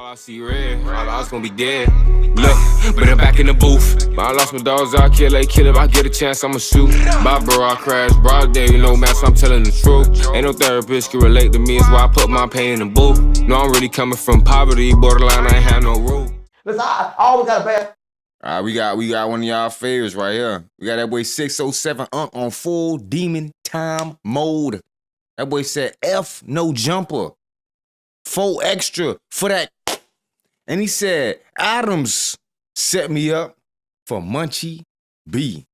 I see red, I was gonna be dead. Look, but I'm back in the booth. I lost my dogs, I kill, they kill. If I get a chance, I'ma shoot. My bro, I crash, broad day, you know, man, so I'm telling the truth. Ain't no therapist can relate to me, it's why I put my pain in the booth. No, I'm really coming from poverty, borderline, I ain't have no rule. Listen, I always got a bad. All right, we got one of y'all favorites right here. We got that boy 607 Unk on full demon time mode. That boy said F no jumper. 4 extra for that. And he said, Adams set me up for Munchie B.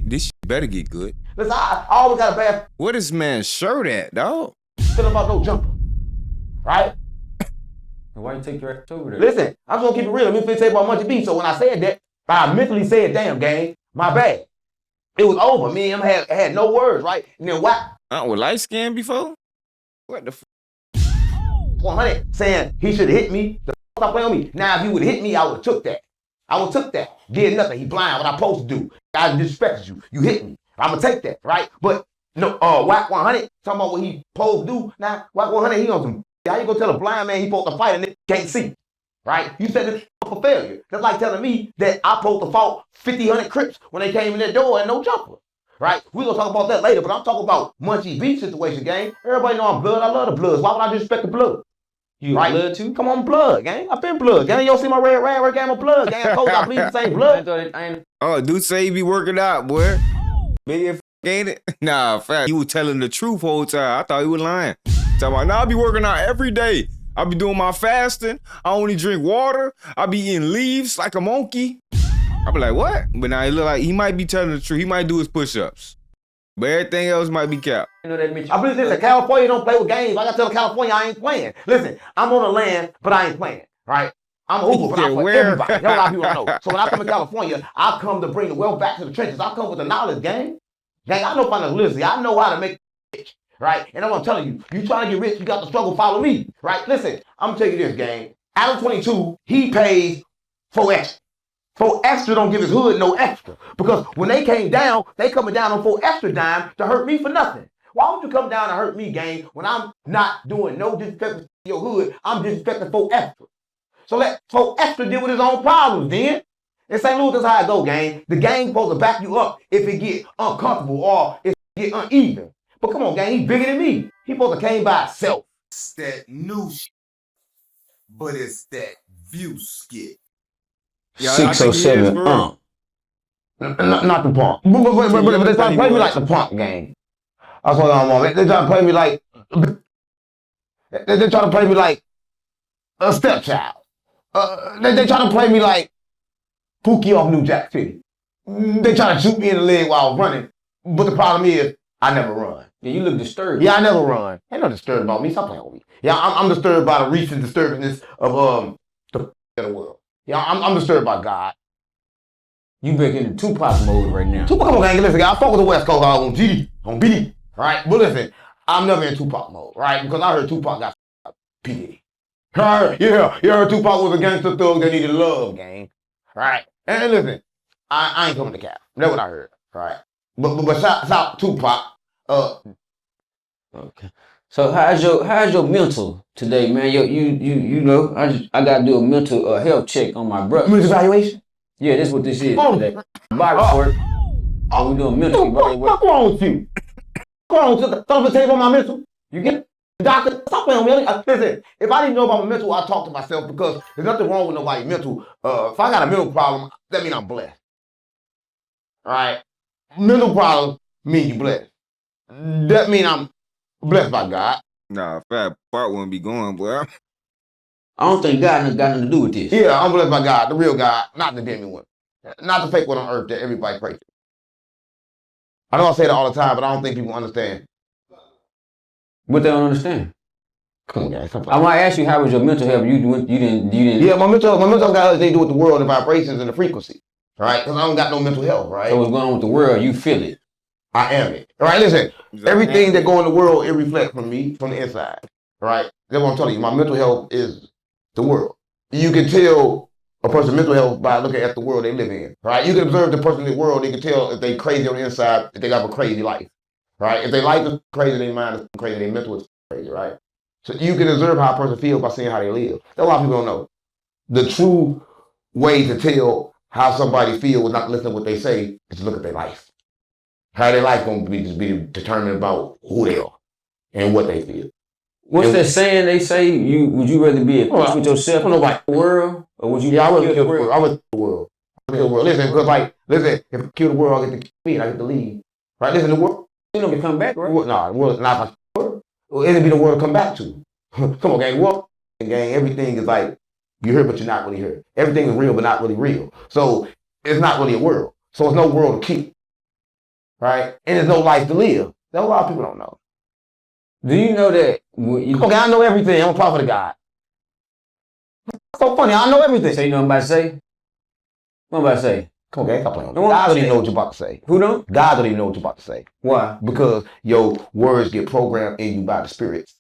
This better get good. Listen, I always got a bad. Where this man shirt at, dog? Feeling about no jumper, right? Why you take your ass over there? Listen, I'm just gonna keep it real. Let me tell you about Munchie B. So when I said that, I mentally said, damn, gang, my bad. It was over. Me and him had no words, right? And then what? Was light skinned before? What the 100 saying he should have hit me. Stop playing with me. Now, if he would have hit me, I would have took that. I would have took that. Did nothing. He blind. What I supposed to do? I disrespected you. You hit me. I'm gonna take that, right? But no, Whack 100 talking about what he supposed to do. Now, Whack 100, he on some. How you gonna tell a blind man he supposed to fight and they can't see? Right? You said this for failure. That's like telling me that I supposed to fought 100 Crips when they came in that door and no jumper. Right? We're gonna talk about that later, but I'm talking about Munchie B situation, gang. Everybody know I'm blood. I love the bloods. Why would I disrespect the blood? You right? Blood too? Come on, blood, gang. I've been blood, gang. You don't see my red gang, I'm a blood, gang. I told you I bleed the same blood. Oh, dude say he be working out, boy. Big ain't it? Nah, fact. He was telling the truth whole time. I thought he was lying. Talking about, nah, I be working out every day. I be doing my fasting. I only drink water. I be eating leaves like a monkey. I be like, what? But now he look like he might be telling the truth. He might do his push-ups. But everything else might be capped. You know that bitch. I believe this. California don't play with games. I gotta tell California I ain't playing. Listen, I'm on the land, but I ain't playing. Right? I'm a hooper, but I'm for everybody. That's a lot of people don't know. So when I come to California, I come to bring the wealth back to the trenches. I come with the knowledge, gang. Gang, I know financial literacy. I know how to make rich. Right? And I'm telling you, you trying to get rich, you got to struggle, follow me. Right? Listen, I'm gonna tell you this, gang. Adam 22, he pays 4 extra. 4 extra don't give his hood no extra. Because when they came down, they coming down on 4 extra dime to hurt me for nothing. Why would you come down and hurt me, gang, when I'm not doing no disrespect to your hood? I'm disrespecting 4 extra. So let 4 extra deal with his own problems, then. In St. Louis, that's how it go, gang. The gang supposed to back you up if it get uncomfortable or if it get uneven. But come on, gang, he bigger than me. He supposed to came by himself. It's that new shit, but it's that view skit. 607 Not the punk. But they try to play me like the punk gang. That's what I'm on. They try to play me like they try to play me like a stepchild. They try to play me like Pookie off New Jack City. They try to shoot me in the leg while I was running. But the problem is, I never run. Yeah, you look disturbed. Yeah, I never run. Ain't no disturbed about me. Stop playing with me. Yeah, I'm disturbed by the recent disturbance of the world. Yeah, I'm disturbed by God. You back in the Tupac mode right now. Tupac gang, listen, I fuck with the West Coast on GD, on BD, right? But listen, I'm never in Tupac mode, right? Because I heard Tupac got P. Yeah, you heard Tupac was a gangster thug that needed love, gang, right? And listen, I ain't coming to cap. That's what I heard, right? But shout out Tupac. Okay. So how's your mental today, man? You know, I gotta do a mental health check on my brother. Mental evaluation? Yeah, that's what this is today. Body report. We doing mental evaluation. What's wrong with you? What's wrong with you? Don't tell you about my mental. You get it? Doctor, stop playing with me. Listen, if I didn't know about my mental, I talk to myself because there's nothing wrong with nobody's mental. If I got a mental problem, that means I'm blessed. All right? Mental problem means you blessed. That means I'm blessed by God. Nah, fat part wouldn't be going, boy. I don't think God got nothing to do with this. Yeah, I'm blessed by God, the real God, not the demi one. Not the fake one on earth that everybody prays to. I know I say that all the time, but I don't think people understand. What they don't understand? Come on, guys. I might ask you, how was your mental health? You didn't. Yeah, my mental health got everything to do with the world, the vibrations, and the frequency. Right? Because I don't got no mental health, right? So what's going on with the world, you feel it. I am it. All right, listen. Everything that go in the world, it reflects from me, from the inside. Right? That's what I'm telling you. My mental health is the world. You can tell a person's mental health by looking at the world they live in. Right? You can observe the person in the world. You can tell if they crazy on the inside, if they have a crazy life. Right? If their life is crazy, their mind is crazy, their mental is crazy. Right? So you can observe how a person feels by seeing how they live. That's a lot of people don't know. The true way to tell how somebody feels with not listening to what they say is to look at their life. How their life going to be determined about who they are and what they feel. What's that saying they say? Would you rather be at peace with yourself in the world, or would you? Yeah, I would kill the world. I would kill the world. Listen, because listen, if I kill the world, I get to feed, I get to leave. Right? Listen, the world. You don't get to come back, right? The world not the world. It'll be the world to come back to. Come on, gang. World, gang. Everything is like you hear, but you're not really here. Everything is real, but not really real. So it's not really a world. So it's no world to keep. Right? And there's no life to live. That's a lot of people don't know. Do you know that? Okay, I know everything. I'm a prophet of God. So funny. I know everything. So you know what I'm about to say? What I'm about to say? Come on, gang. Stop playing. God don't even know what you're about to say. Who don't? God don't even know what you're about to say. Why? Because your words get programmed in you by the spirits.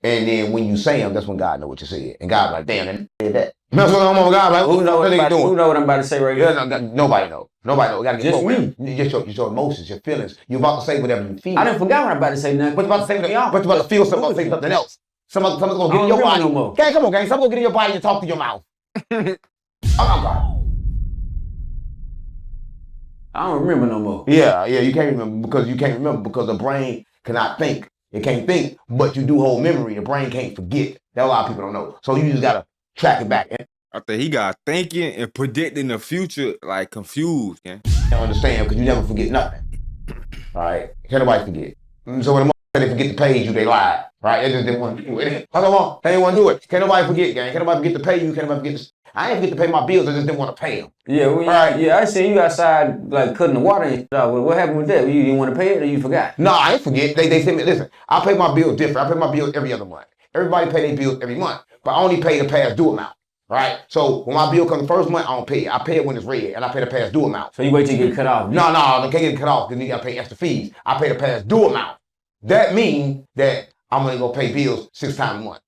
And then when you say them, that's when God knows what you said. And God's like, damn, they said that. That's what I'm on God. Like, who know what I'm about to say right here? Nobody knows. Nobody knows. Gotta get just me. Just your emotions, your feelings. You're about to say whatever you feel. I didn't forget what I'm about to say nothing. But you're about to say but you're about to feel something, say something else. Something's gonna get in your body. No more. Gang, come on, gang. Something's gonna get in your body and talk to your mouth. Oh God. I don't remember no more. Yeah, you can't remember because the brain cannot think. It can't think, but you do hold memory. The brain can't forget. That a lot of people don't know. So you just gotta track it back. I think he got thinking and predicting the future like confused, man. I understand because you never forget nothing. All right, can't nobody forget. So when they forget to pay you, they lie. Right? They just didn't want to do it. How come they didn't want to do it? Can't nobody forget, gang. Can't nobody forget to pay you. Can't nobody forget to. I ain't forget to pay my bills. I just didn't want to pay them. Yeah, right. Yeah. I see you outside like cutting the water and stuff. Well, what happened with that? You didn't want to pay it, or you forgot? No, I ain't forget. They sent me. Listen, I pay my bills different. I pay my bills every other month. Everybody pay their bills every month, but I only pay the past due amount. Right? So when my bill comes the first month, I don't pay it. I pay it when it's red, and I pay the past due amount. So you wait till you get cut off? No, I can't get cut off because you got to pay extra fees. I pay the past due amount. That means that I'm going to go pay bills 6 times a month.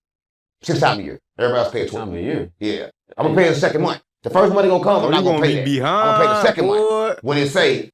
6 times a year. Everybody else pay it 12 times a year? Yeah. I'm going to pay the second month. The first month going to come, I'm not going to pay that. I'm going to pay the second month when it say.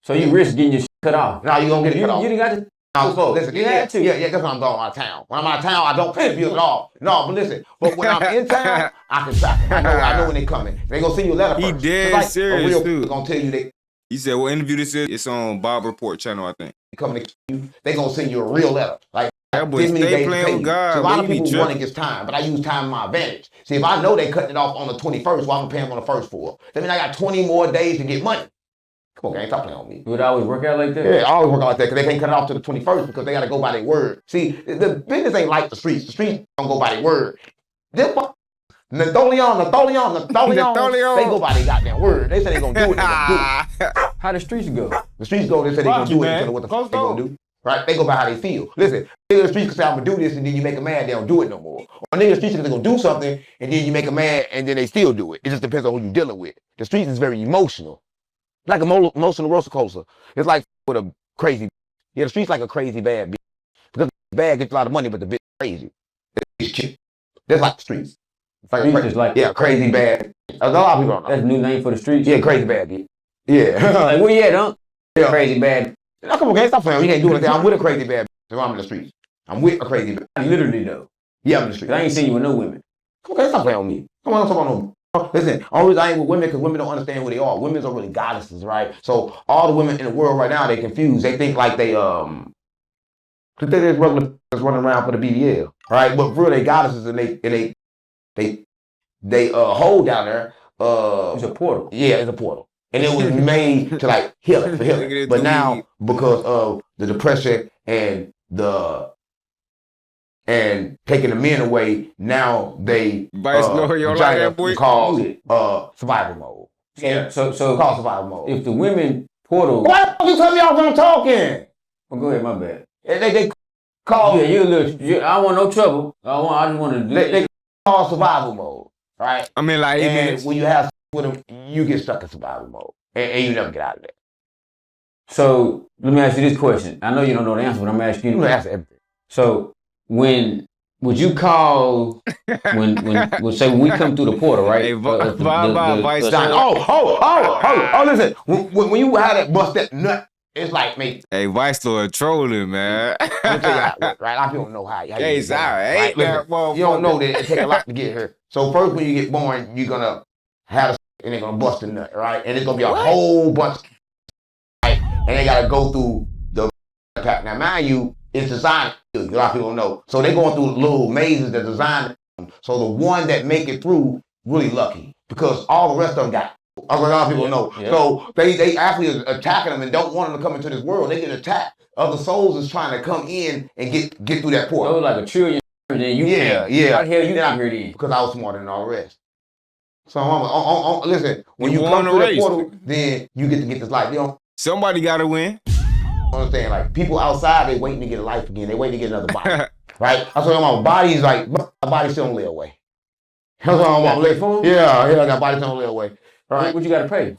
So you risk getting your shit cut off? No, you're going to get it cut off. You didn't got to. Listen, you had to. Yeah, that's when I'm going out of town. When I'm out of town, I don't pay the bills at all. No, but listen, but when I'm in town, I can track it. I know when they coming. They gonna send you a letter first. He dead serious, dude. Gonna tell you they. He said, "What interview this is? It's on Bob Report channel, I think." Coming to you, they gonna send you a real letter. Like that boy stay playing with God. So a lot of people want against time, but I use time to my advantage. See, if I know they cutting it off on the 21st, well, I'm gonna pay them on the first for. That means I got 20 more days to get money. Come on, gang, stop playing on me. Would it always work out like that? Yeah, I always work out like that because they can't cut it off to the 21st because they got to go by their word. See, the business ain't like the streets. The streets don't go by their word. This Napoleon, they go by their goddamn word. They say they gonna do it, they gonna do it. How the streets go? The streets go, they say they gonna do it instead of what the fuck they gonna do. Right? They go by how they feel. Listen, niggas the streets can say I'm gonna do this and then you make them mad, they don't do it no more. Or niggas the streets are gonna do something and then you make them mad and then they still do it. It just depends on who you're dealing with. The streets is very emotional. Like an emotional roller coaster. It's like with a crazy. Yeah, the street's like a crazy bad bitch. Because the bad gets a lot of money, but the bitch is crazy. It's cheap. That's like the streets. It's like crazy bad. A lot of people don't know. That's a new name for the streets? Yeah, crazy bad bitch. Yeah. Like, where you at, huh? Yeah. Crazy bad. Now, come on, gang, stop playing. You can't do anything. I'm with a crazy bad bitch if I'm in the streets. I'm with a crazy bad bitch. Literally, though. Yeah, I'm in the streets. I ain't seen you with no women. Come on, gang, stop playing with me. Come on, stop on me. Listen, only reason I ain't with women because women don't understand who they are. Women are really goddesses, right? So all the women in the world right now, they confused. They think like they just running around for the BBL, right? But for real, they goddesses and they hold down there. It's a portal. Yeah, it's a portal, and it was made to like heal it for healing. But now because of the depression and taking the men away, now they called survival mode. Yeah. So called survival mode. If the women portal, why don't you tell me off when I'm talking? Well, go ahead, my bad. They call. Yeah, you a little. I don't want no trouble. I just want to. They call survival mode, right? I mean, like, and when you have with them, you get stuck in survival mode, and you never get out of that. So let me ask you this question. I know you don't know the answer, but I'm asking you. You answer everything. So when would you call when we come through the portal, right? Hey, listen. When you had that bust that nut it's like maybe. Hey, Vice Lord trolling, man. Let me tell you how it works, right? A lot of people don't know how you Hey, get born, sorry, right? Listen, you don't know that it takes a lot to get here. So first, when you get born, you're gonna have and they're gonna bust a nut, right? And it's gonna be a whole bunch, right? And they gotta go through the pack. Now, mind you, it's designed. A lot of people don't know. So they're going through little mazes that designed. So the one that make it through really lucky because all the rest of them got. A lot of people know. Yeah. So they actually are attacking them and don't want them to come into this world. They get attacked. Other souls is trying to come in and get through that portal. It was like a trillion. And then you Yeah. How the hell you got here then? Because I was smarter than all the rest. So listen, when You you won come the through that race. portal, then you get to get this life. You don't Somebody gotta win. understand? Like people outside, they waiting to get a life again. They waiting to get another body. Right? I told my body's like my body still don't lay away. That's what I'm pay for 'em? Yeah, that body still don't lay away. All right. What you gotta pay?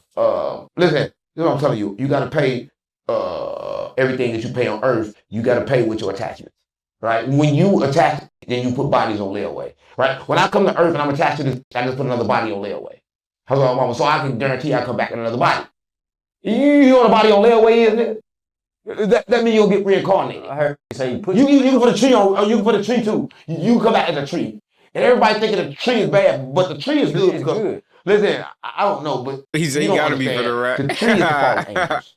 Listen, this is what I'm telling you. You gotta pay everything that you pay on earth, you gotta pay with your attachments. Right? When you attach, then you put bodies on layaway. Right? When I come to earth and I'm attached to this, I just put another body on layaway. Hello, mama. So I can guarantee I come back in another body. You know what a body on layaway is, nigga? That means you'll get reincarnated. I heard you say you put You can put a tree on, or you can put a tree too. You can come back as a tree. And everybody thinking the tree is bad, but the tree is good. It's Because, good. listen, I don't know, but He said you he don't gotta be for understand. the rap. The tree is the fallen angels.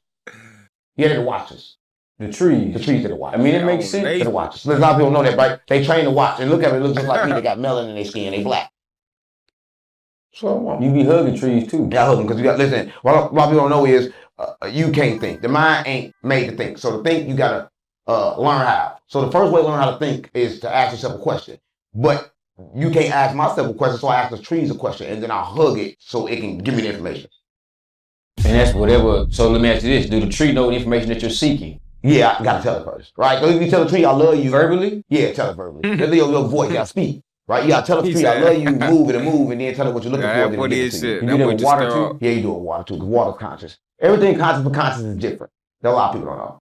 Yeah, they're the watchers. The trees. The trees are the watchers. I mean, it makes sense. They're the watchers. Listen, a lot of people know that, right? They train to watch. And look at it, it looks just like me. They got melanin in their skin. They black. So, You be hugging trees too. yeah, I hug them because you got, listen, what a lot of people don't know is you can't think. The mind ain't made to think. So to think, you got to learn how. So the first way to learn how to think is to ask yourself a question. But you can't ask myself a question, so I ask the trees a question, and then I'll hug it so it can give me the information. And that's whatever. So let me ask you this: do the tree know the information that you're seeking? Yeah, I got to tell it first, right? So if you tell the tree, I love you. Verbally? Yeah, tell it verbally. That's your voice, you got to speak. Right? You got to tell the tree, I love you, move it and move, and then tell it what you're looking for. That's then what give it it to is. you. Shit. You That do that boy with just water start- too? Yeah, you do it with water too, because water's conscious. Everything conscious for conscious is different. That a lot of people don't know.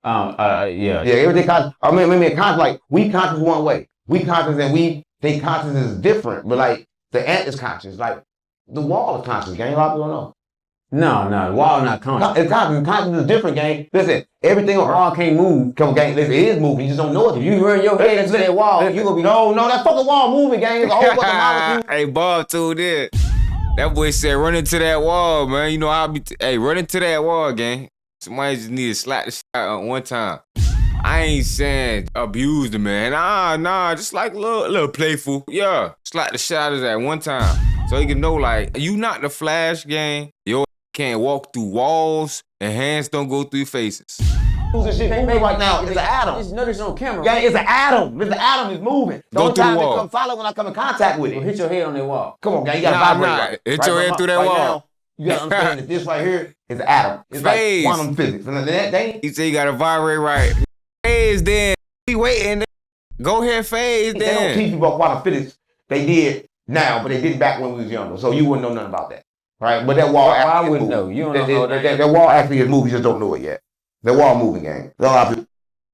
Yeah. Yeah, everything conscious. I mean, conscious, like, we conscious one way. We conscious and we think conscious is different, but like, the ant is conscious. Like, the wall is conscious, gang. A lot of people don't know. No, the wall not conscious. It's conscious. Conscious is different, gang. Listen, everything The on wall can't move. come, gang. Listen, it is moving. You just don't know it. If you run your head into that wall, you gonna be No, that fucking wall moving, gang. It's a whole bunch of molecules. Hey, Bob tuned in. That boy said, run into that wall, man. You know, hey, run into that wall, gang. Somebody just need to slap the shit out one time. I ain't saying abuse the man. Nah, just like a little playful. Yeah, slap the shit out of that one time. So he can know, like, you not the Flash, gang. Your can't walk through walls and hands don't go through faces. This shit moving right now. It's an atom. Just notice on camera. Gang, it's an atom. This atom is moving. The Go only through the time it wall. come follow when I come in contact with Well, it. hit your head on that wall. Come on, gang. You gotta Nah, vibrate nah. right. Hit your head through that wall. Now, you gotta understand that this right here is an atom. It's Phase. like quantum physics. And that thing, He said you gotta vibrate right. Phase then. Be waiting. Go ahead, phase they don't then. teach you about quantum physics. They did now, but they did back when we was younger. So you wouldn't know nothing about that. Right? But that wall Why actually is wouldn't moving. know? You don't know how That wall actually is moving. You just don't know it yet. That wall moving, gang. A lot of people.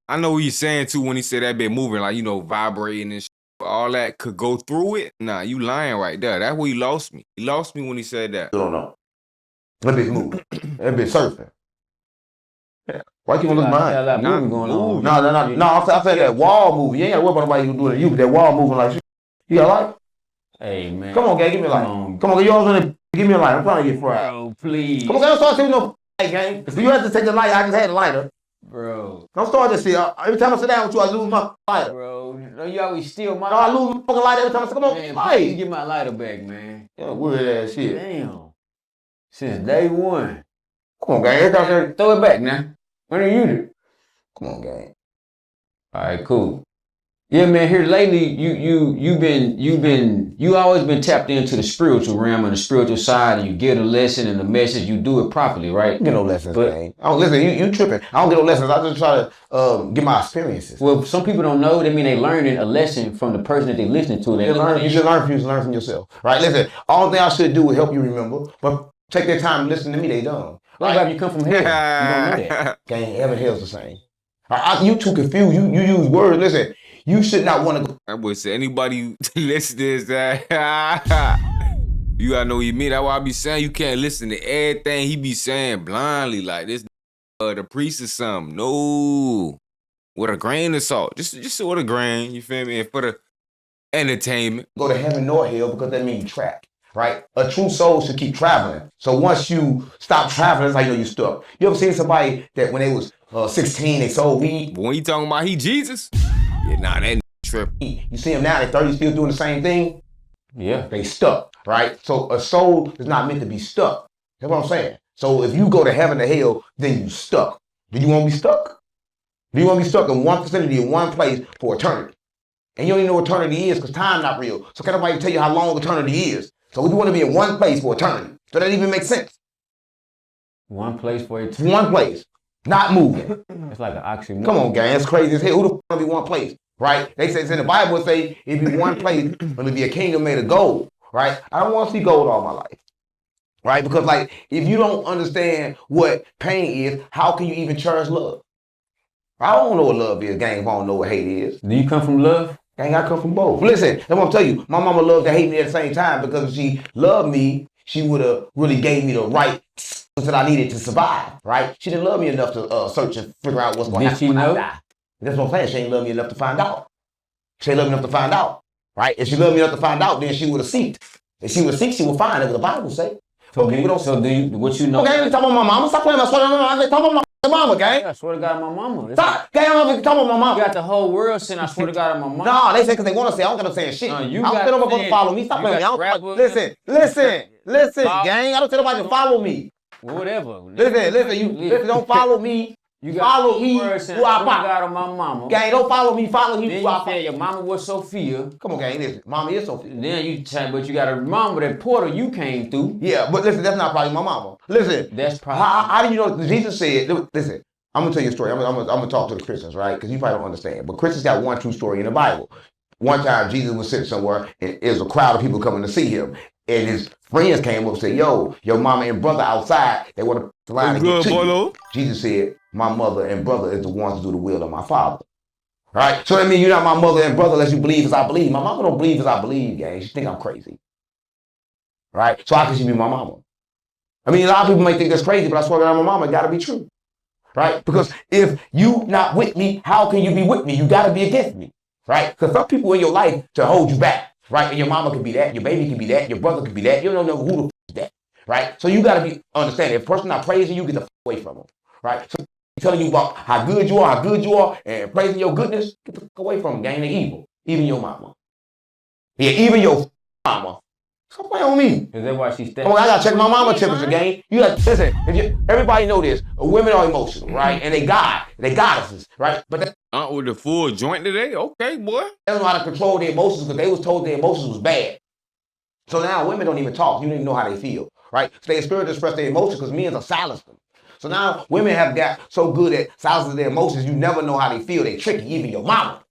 I know what he's saying too when he said that bit moving, like, you know, vibrating and shit. All that could go through it. Nah, you lying right there. That's where he lost me. He lost me when he said that. You don't know. That bitch moving. That bitch surfing. Yeah. Why keep on looking behind? Got a lot of Nah, moving going on. No, I'm saying that wall moving. You ain't gotta worry about nobody who doing it. You, but that wall moving like shit. You got a light? Hey man. Come on, gang, give me a light. on. Come on, you always want to give me a light. I'm trying to get fried. Bro, please. Come on, gang, don't start taking no light, gang. If you have to take the light, I just had a lighter. Bro. Don't start this shit. Every time I sit down with you, I lose my lighter. Bro. No, you always steal my No, I lose my fucking lighter every time I say, come on, Man, please light. get my lighter back, man. Yeah, weird ass shit. Damn. Since day one. Come on, gang. Every time I say, Throw it back now. When are you do? come on, gang. Alright, cool. Yeah, man, here lately you always been tapped into the spiritual realm and the spiritual side, and you get a lesson and the message, you do it properly, right? I don't get no lessons, But- gang. I don't listen. You tripping? I don't get no lessons. I just try to get my experiences. Well, some people don't know. They mean they learning a lesson from the person that they listening to. They You should learn from yourself, right? Listen, all thing I should do is help you remember, but take their time and listen to me. They dumb. Like if you come from hell, you don't know that. Gang, heaven and hell's the same. You too confused. You use words. Listen, you should not want to go. That boy said, anybody listen to this, you gotta know what he mean. That's why I be saying you can't listen to everything he be saying blindly. Like, this the priest or something. No. With a grain of salt. Just with a grain, you feel me? And for the entertainment. Go to heaven nor hell because that means you trapped, right? A true soul should keep traveling. So once you stop traveling, that's how you know you're stuck. You ever seen somebody that when they was 16, they sold weed? But when you talking about he Jesus, yeah, nah, that trip. You see them now, they're 30, still doing the same thing? Yeah. They stuck, right? So a soul is not meant to be stuck. That's what I'm saying. So if you go to heaven or hell, then you stuck. Do you want to be stuck? Do you want to be stuck in one vicinity in one place for eternity? And you don't even know what eternity is because time not real. So can't nobody tell you how long eternity is. So we want to be in one place for eternity. So that even makes sense. One place for eternity. One place, not moving. It's like an oxymoron. Come on, gang, that's crazy as hell. Who the f want to be one place, right? They say it's in the Bible. Say if you be one place, it'll be a kingdom made of gold, right? I don't want to see gold all my life, right? Because like if you don't understand what pain is, how can you even cherish love? I don't know what love is, gang. If I don't know what hate is. Do you come from love? Gang, I come from both. Listen, that's what I'm telling you. My mama loved to hate me at the same time because if she loved me, she would have really gave me the right that I needed to survive, right? She didn't love me enough to search and figure out what's going to happen when I die. That's what I'm saying. She ain't love me enough to find out. She ain't love me enough to find out, right? If she loved me enough to find out, then she would have seeked. If she would seek, she would find, as the Bible say. So do you, what you know? Okay, I'm talking about my mama. Stop playing my sweater. I'm talking about my mama, gang. I swear to God, my mama. Stop, gang. I'm talking about my mama. You got the whole world saying, I swear to God, my mama. No, they say because they want to say. I don't got to say shit. You I don't tell nobody to follow me. Stop playing me. Listen, gang. I don't tell nobody to follow me. Whatever. Listen, don't follow me. You follow me, who I got on my mama. Gang, don't follow me, follow me. Then you said your mama was Sophia. Come on, gang, listen. Mama is Sophia. Then you say, but you got a mama that portal you came through. Yeah, but listen, that's not probably my mama. Listen. That's probably. How do you know? Jesus said, listen, I'm going to tell you a story. I'm gonna talk to the Christians, right? Because you probably don't understand. But Christians got one true story in the Bible. One time, Jesus was sitting somewhere, and there was a crowd of people coming to see him. And his friends came up and said, yo, your mama and brother outside, they want to line to get to you. Jesus said, my mother and brother is the ones who do the will of my Father. Right? So that means you're not my mother and brother unless you believe as I believe. My mama don't believe as I believe, gang. She think I'm crazy. Right? So how can she be my mama? I mean, a lot of people may think that's crazy, but I swear to God, my mama, it gotta be true. Right? Because if you not with me, how can you be with me? You gotta be against me. Right? Because some people in your life to hold you back. Right? And your mama could be that, your baby could be that, your brother could be that. You don't know who the f is that. Right? So you gotta be understand. If a person not praising you, get the f away from them. Right? So telling you about how good you are, and praising your goodness, get the f away from them, gang. They evil. Even your mama. Yeah, even your mama. Stop playing on me. Is that why she stepped? Oh, I gotta check my mama temperature, gang. You got listen. Everybody know this. Women are emotional, right? And they goddesses, right? But they With the full joint today, okay, boy. don't know how to control their emotions because they was told their emotions was bad. So now women don't even talk. You don't even know how they feel, right? So they spirit express their emotions because men are silence them. So now women have got so good at silencing their emotions, you never know how they feel. They tricky, even your mama.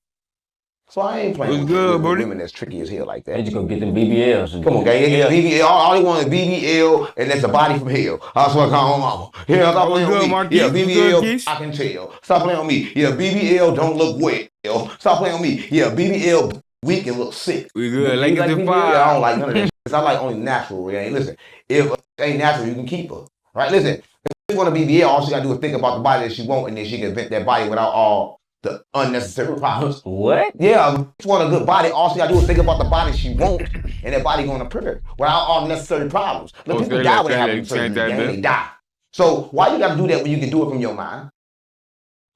So I ain't playing with women that's tricky as hell like that. They just go get them BBLs. Come on, gang. BBL. All they want is BBL, and that's a body from hell. I swear to God, mama. Yeah, stop playing on me. Marquise? Yeah, BBL, Good, I can tell. Stop playing on me. Yeah, BBL don't look well. Stop playing on me. Yeah, BBL weak and look sick. We good. Like BBL? it's I don't like none of that. I like only natural, gang. Listen, if it ain't natural, you can keep her. Right? Listen, if you want to BBL, all she got to do is think about the body that she want, and then she can invent that body without all the unnecessary problems. What? Yeah, if she want a good body, all she gotta do is think about the body she wants, and that body gonna appear without all necessary problems. Look, people die when they have surgery, gang, they die. So why you gotta do that when you can do it from your mind?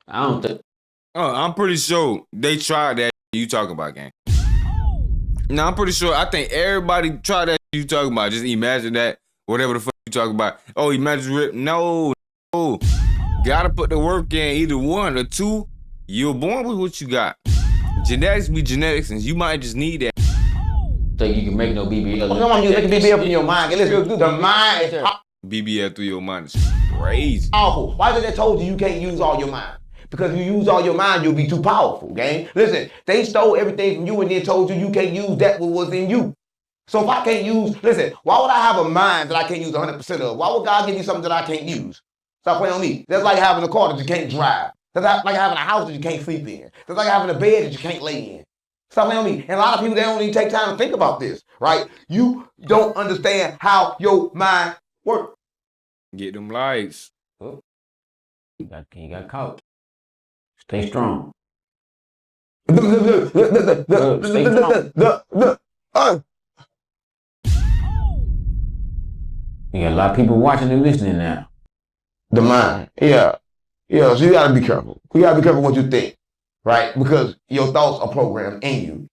I don't think. Oh, I'm pretty sure they tried that you talking about, gang. No, I'm pretty sure. I think everybody tried that you talking about. Just imagine that, whatever the fuck you talking about. Oh, imagine rip. No. Gotta put the work in, either one or two. You're born with what you got. Genetics be genetics, and you might just need that. Think you can make no BBL. Come on, you make a BBL from your mind. Listen, the mind is BBL through your mind is crazy. powerful. Why did they told you can't use all your mind? Because if you use all your mind, you'll be too powerful, gang. Listen, they stole everything from you and then told you can't use that what was in you. So if I can't use, listen, why would I have a mind that I can't use 100% of? Why would God give me something that I can't use? Stop playing on me. That's like having a car that you can't drive. That's like having a house that you can't sleep in. That's like having a bed that you can't lay in. Stop playing on me. And a lot of people, they don't even take time to think about this, right? You don't understand how your mind works. Get them likes. You got caught. Stay strong. You got a lot of people watching and listening now. The mind. Yeah. Yeah, so you gotta be careful. You gotta be careful what you think, right? Because your thoughts are programmed in you.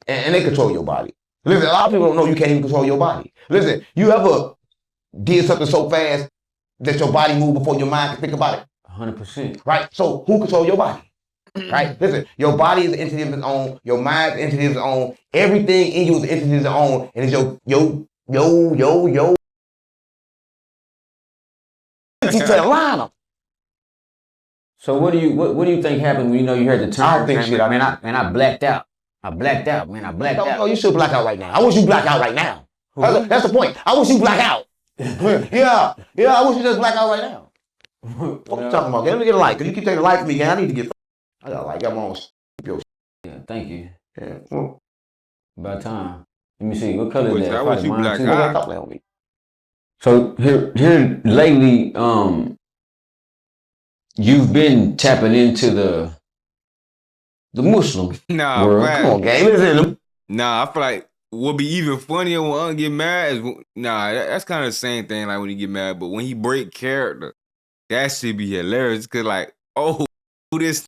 And they control your body. Listen, a lot of people don't know you can't even control your body. Listen, you ever did something so fast that your body moved before your mind could think about it? 100%. Right? So who controls your body? Right? Listen, your body is an entity of its own, your mind is an entity of its own, everything in you is an entity of its own, and it's your to line them. So what do you think happened when you heard the term? I don't think shit. I blacked out. I blacked out, man. I blacked out. No, you should black out right now. I wish you black out right now. That's the point. I wish you black out. Yeah, I wish you just black out right now. What you talking about? Let me get a light, because you keep taking a light from me, man. I need to get. I got a light. I'm on. Yeah, thank you. Yeah. Well, about time. Let me see. What color is that? I wish you black out. So here lately, you've been tapping into the Muslim Nah, world. man. Come on, gang. Listen. Nah, I feel like what be even funnier when Unc get mad is that's kind of the same thing like when he get mad, but when he break character, that shit be hilarious. Cause like, oh, who this?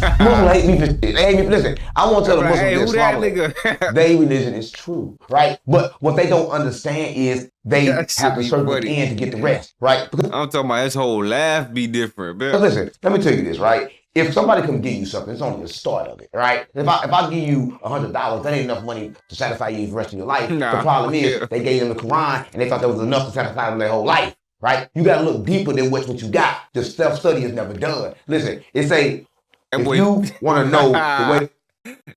Muslims hate me for shit. They hate me. Listen, I want to tell the Muslims hey, this. who that nigga? Their religion is true, right? But what they don't understand is they That shit have to be serve the funny. end to get the rest, right? Because I'm talking about his whole laugh be different, but man. listen, let me tell you this, right? If somebody come give you something, it's only the start of it, right? If I give you $100, that ain't enough money to satisfy you for the rest of your life. Nah, the problem is yeah. they gave them the Quran and they thought that was enough to satisfy them their whole life, right? You got to look deeper than what you got. The self-study is never done. Listen, it say if you want to know the way.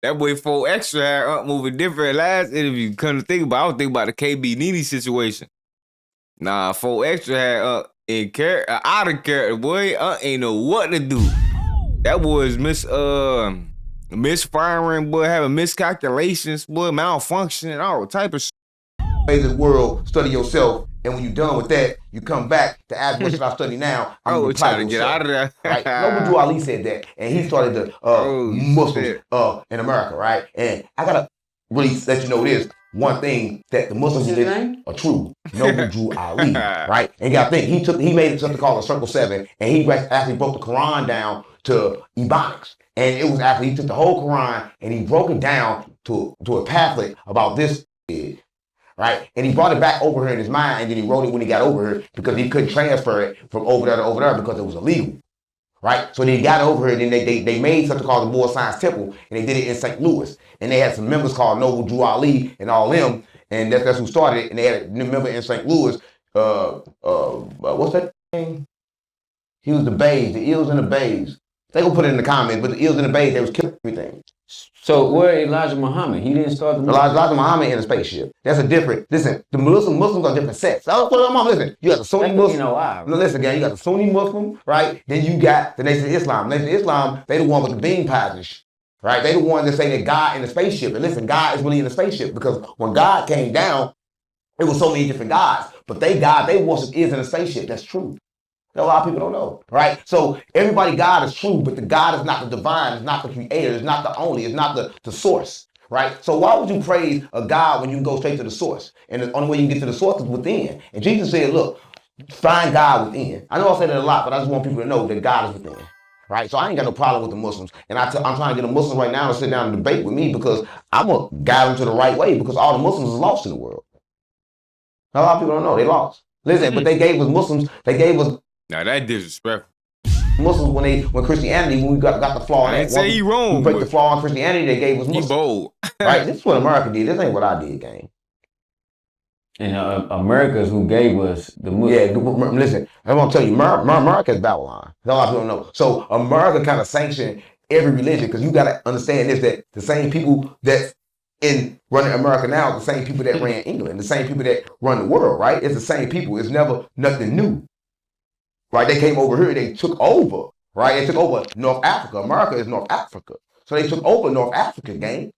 That boy 4 Extra had Unc moving different last interview. Come to think about, I was thinking about the KB Nene situation. Nah, 4 Extra had Unc in character, out of character, boy. Unc ain't know what to do. That boy is misfiring, boy, having miscalculations, boy, malfunctioning, all type of shit. Ways of the world, study yourself, and when you're done with that, you come back to ask what should I study now. I was trying to get out of there. Right? Noble Drew Ali said that, and he started the Muslims in America, right? And I gotta really let you know this one thing that the Muslims are true. Noble Drew Ali, right? And you gotta think he made something called a Circle 7, and he actually broke the Quran down to Ebonics. And it was after he took the whole Quran and he broke it down to a pamphlet about this. Right? And he brought it back over here in his mind, and then he wrote it when he got over here because he couldn't transfer it from over there to over there because it was illegal. Right? So then he got over here, and then they made something called the Moore Science Temple, and they did it in St. Louis. And they had some members called Noble Drew Ali and all them, and that's who started it. And they had a member in St. Louis, what's that name? He was the Bays, the Eels and the Bays. They gonna put it in the comments, but the Eels and the Bays, they was killing everything. So where Elijah Muhammad? He didn't start the Elijah Muhammad in a spaceship. That's a different. Listen, the Muslims are different sects. Listen, you got the Sunni Muslim. No, listen, gang, you got the Sunni Muslim, right? Then you got the Nation of Islam. Nation of Islam, they the one with the bean pies and shit, right? They the one that say that God in the spaceship. And listen, God is really in the spaceship because when God came down, it was so many different gods, but God they worship is in a spaceship. That's true. A lot of people don't know, right? So everybody God is true, but the God is not the divine, it's not the creator, it's not the only, it's not the source, right? So why would you praise a God when you can go straight to the source? And the only way you can get to the source is within. And Jesus said, look, find God within. I know I say that a lot, but I just want people to know that God is within, right? So I ain't got no problem with the Muslims. And I'm trying to get a Muslim right now to sit down and debate with me because I'm going to guide them to the right way because all the Muslims is lost in the world. A lot of people don't know, they lost. Listen, but they gave us Muslims, Now that disrespectful. Muslims when Christianity, when we got the flaw in I that. didn't say he wrong. We break the flaw in Christianity, they gave us Muslims. He bold. Right? This is what America did. This ain't what I did, gang. And America's who gave us the Muslims. Yeah, listen, I'm gonna tell you, America is Babylon. That's all I don't know. So America kind of sanctioned every religion because you gotta understand this, that the same people that's in running America now, the same people that ran England, the same people that run the world, right? It's the same people. It's never nothing new. Right, they came over here, they took over, right? They took over North Africa. America is North Africa. So they took over North Africa, gang.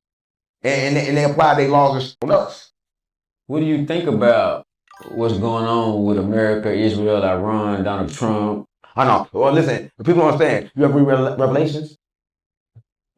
And they applied their laws on us. What do you think about what's going on with America, Israel, Iran, Donald Trump? I know. Well, listen, the people don't understand. You ever read Revelations?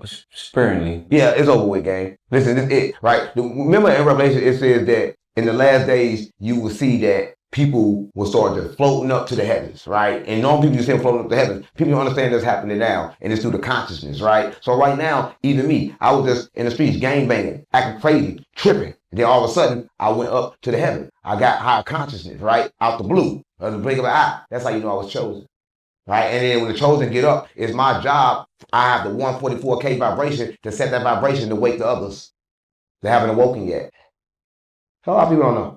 Sparingly. Yeah, it's over with, gang. Listen, this is it, right? Remember in Revelation, it says that in the last days, you will see that people will start just floating up to the heavens, right? And normal people just say floating up to the heavens. People don't understand that's happening now, and it's through the consciousness, right? So right now, even me, I was just in the streets, gang banging, acting crazy, tripping. And then all of a sudden, I went up to the heaven. I got higher consciousness, right? Out the blue, the blink of an eye. That's how you know I was chosen. Right, and then when the chosen get up, it's my job. I have the 144K vibration to set that vibration to wake the others that haven't awoken yet. A lot of people don't know.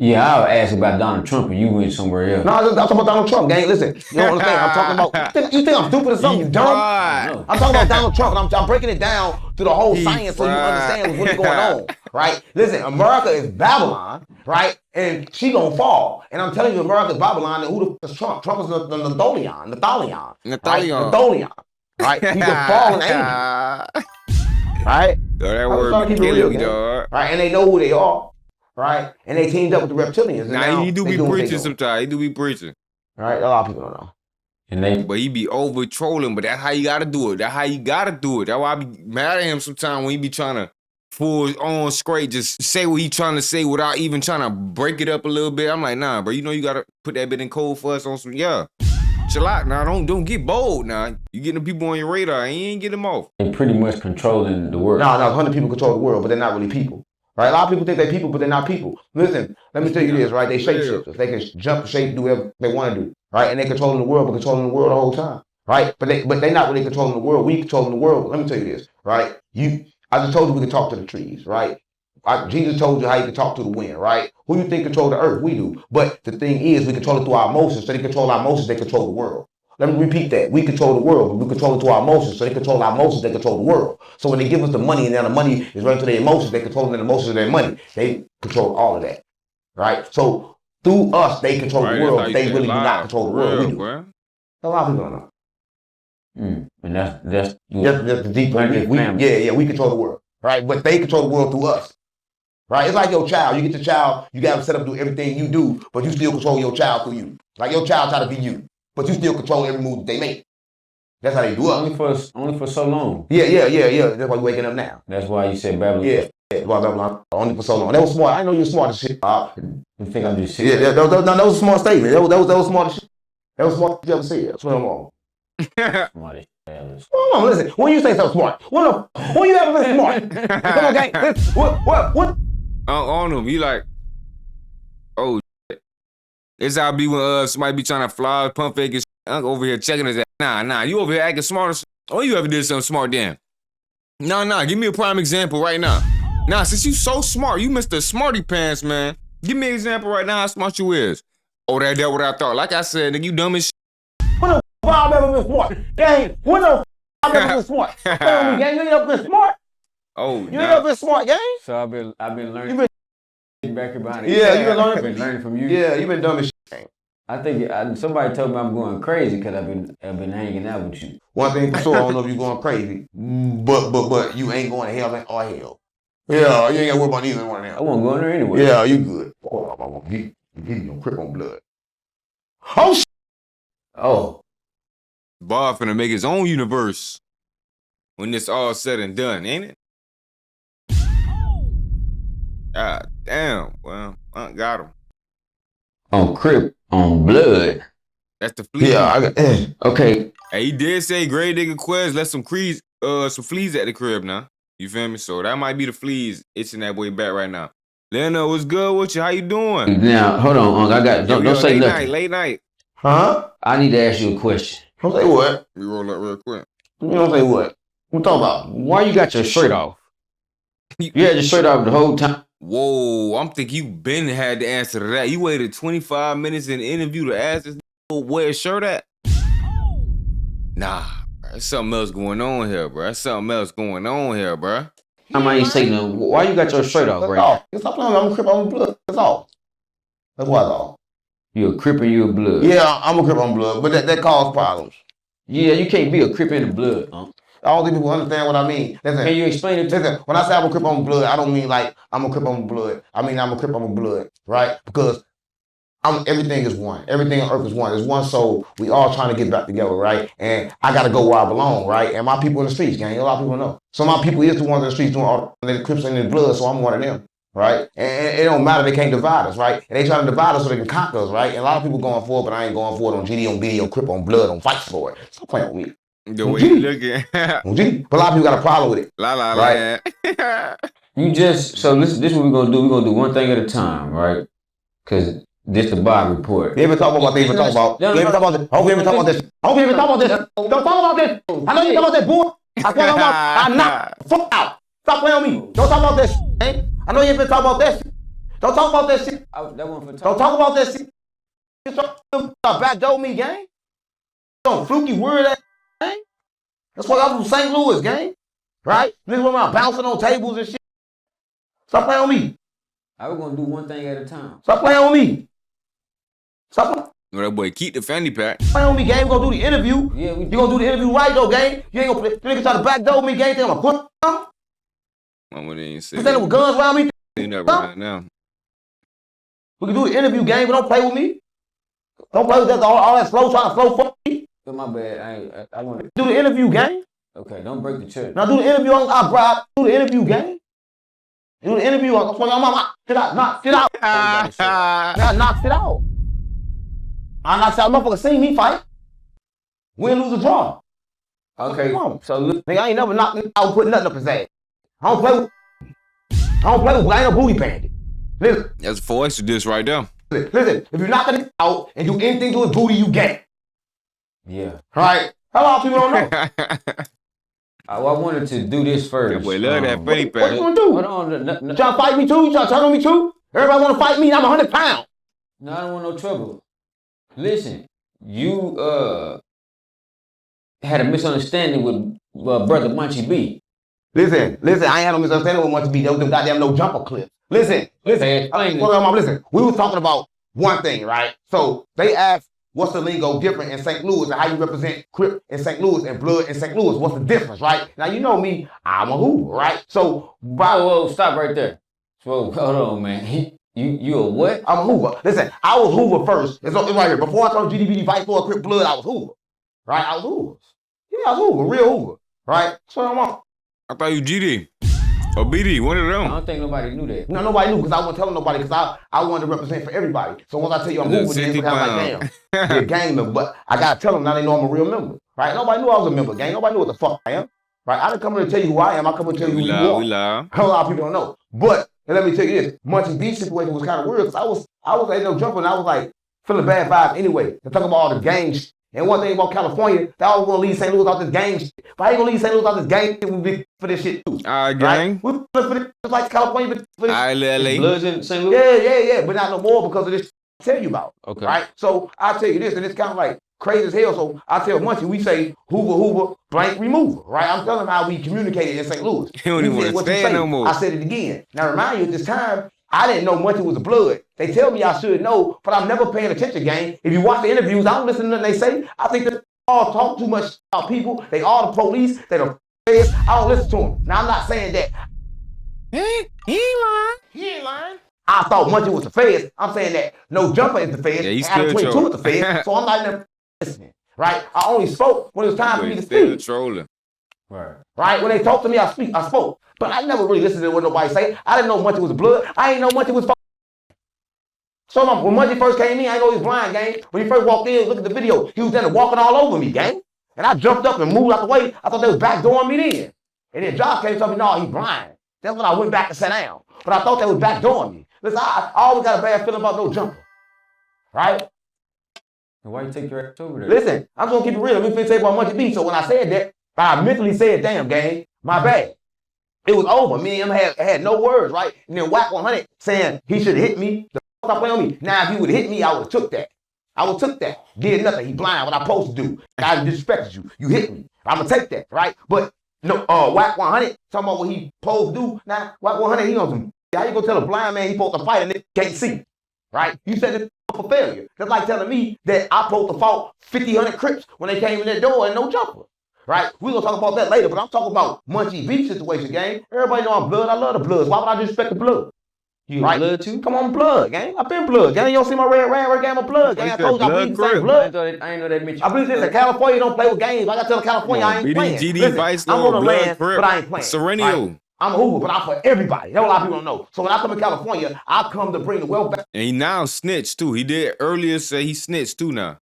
Yeah, I'll ask about Donald Trump and you went somewhere else. No, I'm talking about Donald Trump, gang. Listen, you don't understand. I'm talking about. You think I'm stupid or something? You dumb? Right. I'm talking about Donald Trump, and I'm breaking it down to the whole science so you understand what's really going on. Right? Listen, America is Babylon, right? And she gonna fall. And I'm telling you, America is Babylon. And who the f is Trump? Trump is the Natholion. Right? He's a fallen angel. Right? So that word be killing me, dog. Right? And they know who they are. Right? And they teamed up with the reptilians. Nah, he do be preaching sometimes. He do be preaching. Right? A lot of people don't know. But he be over trolling, but that's how you gotta do it. That's how you gotta do it. That's why I be mad at him sometimes when he be trying to full on straight, just say what he trying to say without even trying to break it up a little bit. I'm like, nah, bro, you know you gotta put that bit in code for us on some, chill out now. Don't get bold now. You getting the people on your radar and you ain't get them off. They pretty much controlling the world. No, 100 people control the world, but they're not really people. Right? A lot of people think they're people, but they're not people. Listen, let me tell you this, right? They shapeshifters. They can jump, shape, do whatever they want to do. Right? And they're controlling the world, but controlling the world the whole time. Right? But they're not really controlling the world. We controlling the world. Let me tell you this, right? I just told you we can talk to the trees, right? Jesus told you how you can talk to the wind, right? Who you think control the earth? We do. But the thing is, we control it through our emotions. So they control our emotions, they control the world. Let me repeat that. We control the world, but we control it through our emotions. So they control our emotions, they control the world. So when they give us the money and then the money is running to their emotions, they control the emotions of their money. They control all of that, right? So through us, they control the world, but they really do not control the world. We do. Bro. A lot of people don't know. And that's the deep we control the world, right? But they control the world through us, right? It's like your child. You get your child, you got them set up to do everything you do, but you still control your child through you. Like your child try to be you, but you still control every move they make. That's how they do it. Only for so long. Yeah. That's why you're waking up now. That's why you said Babylon. Yeah, why Babylon only for so long. That was smart. I know you're smart as shit. You think I'm just shit? Yeah, that was a smart statement. That was smart as shit. That was smart you ever said. That's what I'm on. Somebody. Hold on, listen. When you say something smart, when you ever been smart? Come on, gang. What? On him, you like, oh, shit. It's how I be when somebody be trying to fly, pump fake and shit. I'm over here checking his ass. Nah, you over here acting smart as shit. Oh, you ever did something smart then? Nah, give me a prime example right now. Nah, since you so smart, you Mr. Smarty Pants, man. Give me an example right now how smart you is. Oh, that's what I thought. Like I said, nigga, you dumb as shit. When the f*** I've ever been smart? Gang, when the f*** I've ever been smart? Tell me, gang, you ain't ever been smart? Oh, you ain't ever been smart, gang? So I've been learning. Back behind it. Yeah, you've been learning from you. Yeah, you've been dumb as shit, gang. I think somebody told me I'm going crazy because I've been hanging out with you. One thing for sure, I don't know if you're going crazy, but you ain't going to heaven or hell. Yeah, you ain't got to worry about either one of them. I won't go in there anyway. Yeah, you good. Oh, I'm gonna give you no crip on blood. Oh shit. Oh. Bob finna make his own universe when this all said and done, ain't it? God damn, well, I got him. On crip, on blood. That's the flea. Yeah, I got. Okay. Hey, he did say grave digger Quez left some fleas at the crib now. You feel me? So that might be the fleas itching that boy back right now. Leno, what's good with you? How you doing? Now, hold on, I got don't say nothing. Late night. Huh? I need to ask you a question. Don't say what? We roll up real quick. You don't say what? What talking about? Why you got your shirt off? You had your shirt off the whole time. Whoa, I'm thinking you been had the answer to that. You waited 25 minutes in the interview to ask this where his shirt at? Nah, bro. There's something else going on here, bro. I ain't saying no. Why you got your shirt off, That's right? all. Stop playing. I'm a crip on blood. That's all. That's why it's all. You a crip and you a blood. Yeah, I'm a crip on blood, but that causes problems. Yeah, you can't be a crip in the blood. All these people understand what I mean. Listen, Can you explain it? listen, when I say I'm a crip on blood, I don't mean like I'm a crip on blood. I mean I'm a crip on blood, right? Because Everything is one. Everything on earth is one. It's one soul. We all trying to get back together, right? And I gotta go where I belong, right? And my people in the streets, gang. A lot of people know. So my people is the ones in the streets doing all the Crips and the blood, so I'm one of them. Right? And it don't matter, they can't divide us, right? And they trying to divide us so they can conquer us, right? And a lot of people going for it, but I ain't going for it on GD, on BD, on Crip, on blood, on fights for it. Stop playing with me. The way you looking. On GD. But a lot of people got a problem with it. Right? You just, so this is what we're gonna do. We're gonna do one thing at a time, right? Because this the Bob report. You ever talk about what they even talk about? You ever talk about this? I hope you ever talk about this. I hope you ever talk about this. Don't talk about this. I know you talk about that, boy. I talk about, I'm not. Fuck out. Stop playing with me. Don't talk about this, man. I know you ain't been talking about that shit. Don't talk about that shit. Don't talk about that shit. You trying to backdoor me, gang? Some fluky word that gang? That's why I'm from St. Louis, gang. Right? Niggas went around bouncing on tables and shit. Stop playing with me. I was gonna do one thing at a time. Stop playing with me. Stop playing. No, that boy keep the fanny pack. Playing with me, gang. We gonna do the interview. Yeah, you gonna do the interview right though, gang. You ain't gonna play. Niggas try to backdoor me, gang. Think I'm a put. Mama didn't say You standing with guns around me? ain't that right now. We can do the interview game, but don't play with me. Don't play with that. All that slow, trying to flow for me. Oh, my bad. I want to do the interview game. Okay, don't break the church. Now do the interview. Do the interview game. Do the interview. I'm get out. Knock it out. Now knock it out. I knocked out. Motherfucker seen me fight. Win, lose, or draw. Okay, so look, nigga, I ain't never knocked him out, put nothing up his ass. I don't play with. I ain't no booty bandit. Listen. That's a voice to this right there. Listen, if you're not gonna out and do anything to his booty, you gay. Yeah. Right? A lot of people don't know. I wanted to do this first. That boy love that fanny pack. What you gonna do? Hold on. You trying to fight me too? You trying to turn on me too? Everybody wanna fight me, I'm 100 pounds. No, I don't want no trouble. Listen, you had a misunderstanding with brother Munchie B. Listen, I ain't had no misunderstanding with Munchie B. There was them goddamn no jumper clips. Listen. Listen, we was talking about one thing, right? So they asked, what's the lingo different in St. Louis and how you represent Crip in St. Louis and blood in St. Louis? What's the difference, right? Now, you know me, I'm a Hoover, right? So, whoa, stop right there. Whoa, hold on, man. You a what? I'm a Hoover. Listen, I was Hoover first. It's right here. Before I told GDBD Vice for Crip blood, I was Hoover, right? I was Hoover. Yeah, I was Hoover, real Hoover, right? So I'm on. I thought you GD. Or BD, one of them. I don't think nobody knew that. No, nobody knew because I wasn't telling nobody because I wanted to represent for everybody. So once I tell you I'm Hoover, then it's kind of like, damn, you're a gang member. But I got to tell them now they know I'm a real member, right? Nobody knew I was a member, gang. Nobody knew what the fuck I am, right? I didn't come here to tell you who I am. I come here to tell you who you are. We lie. A lot of people don't know. But, and let me tell you this, Munchie B situation was kind of weird because I was ain't no jumper and I was like feeling bad vibes anyway. To talk about all the gang shit. And one thing about California, they always want to leave St. Louis out this gang shit. But I ain't gonna leave St. Louis out this gang shit. We'll be for this shit too. All right, gang. Right? We're for this, just like California. For this. All right, LA. Bloods in St. Louis? Yeah. But not no more because of this shit I tell you about. Okay. Right? So I tell you this, and it's kind of like crazy as hell. So I tell Munchie, we say Hoover, blank remover. Right? I'm telling him how we communicated in St. Louis. He don't even want to stand no more. I said it again. Now remind you, at this time, I didn't know Munchie was a blood. They tell me I should know, but I'm never paying attention, gang. If you watch the interviews, I don't listen to nothing they say. I think that all talk too much about people. They all the police. They the feds. I don't listen to them. Now I'm not saying that. He ain't lying. I thought Munchie was the feds. I'm saying that no jumper is the feds. Yeah, he's and still Adam 22 is the feds. So I'm not even listening. Right? I only spoke when it was time for me to speak. Trolling. Right? When they talked to me, I spoke. But I never really listened to what nobody say. I didn't know Munchie was a blood. I ain't know Munchie was So when Munchie first came in, I ain't know he was blind, gang. When he first walked in, look at the video, he was then walking all over me, gang. And I jumped up and moved out the way. I thought they was backdooring me then. And then Josh came and told me, no, he's blind. That's when I went back and sat down. But I thought they was backdooring me. Listen, I always got a bad feeling about no jumper. Right? And why you take your ass over there? Listen, I'm just gonna keep it real. Let me say about Munchie B. So when I said that, I mentally said, damn, gang, my bad. It was over. Me and him had no words, right? And then Whack 100 saying he should have hit me. Stop playing on me. Now, if he would have hit me, I would have took that. Did nothing. He blind. What I supposed to do? I disrespected you. You hit me. I'm gonna take that, right? But no, Whack 100 talking about what he supposed to do. Now, Whack 100, he on some. How you gonna tell a blind man he supposed to fight and they can't see? Right? You said it's for failure. That's like telling me that I supposed to fought 50, 100 Crips when they came in that door and no jumper. Right? We're gonna talk about that later, but I'm talking about Munchie B situation, gang. Everybody know I'm blood. I love the bloods. Why would I disrespect the blood? You right? blood too? Come on, blood, gang. I've been blood, gang. You don't see my red gang, I'm a blood, gang. I told you I bleed the same blood. I ain't know that meant you. I believe this. California don't play with games. I got to tell California I ain't playing. BDGD, Listen, Vice I'm Lord, on the Blood, land, Crip, but I ain't playing. Serenio. Right? I'm a Hoover, but I'm for everybody. That's what a lot of people don't know. So when I come to California, I come to bring the wealth back. And he now snitched too. He did earlier say he snitched too now.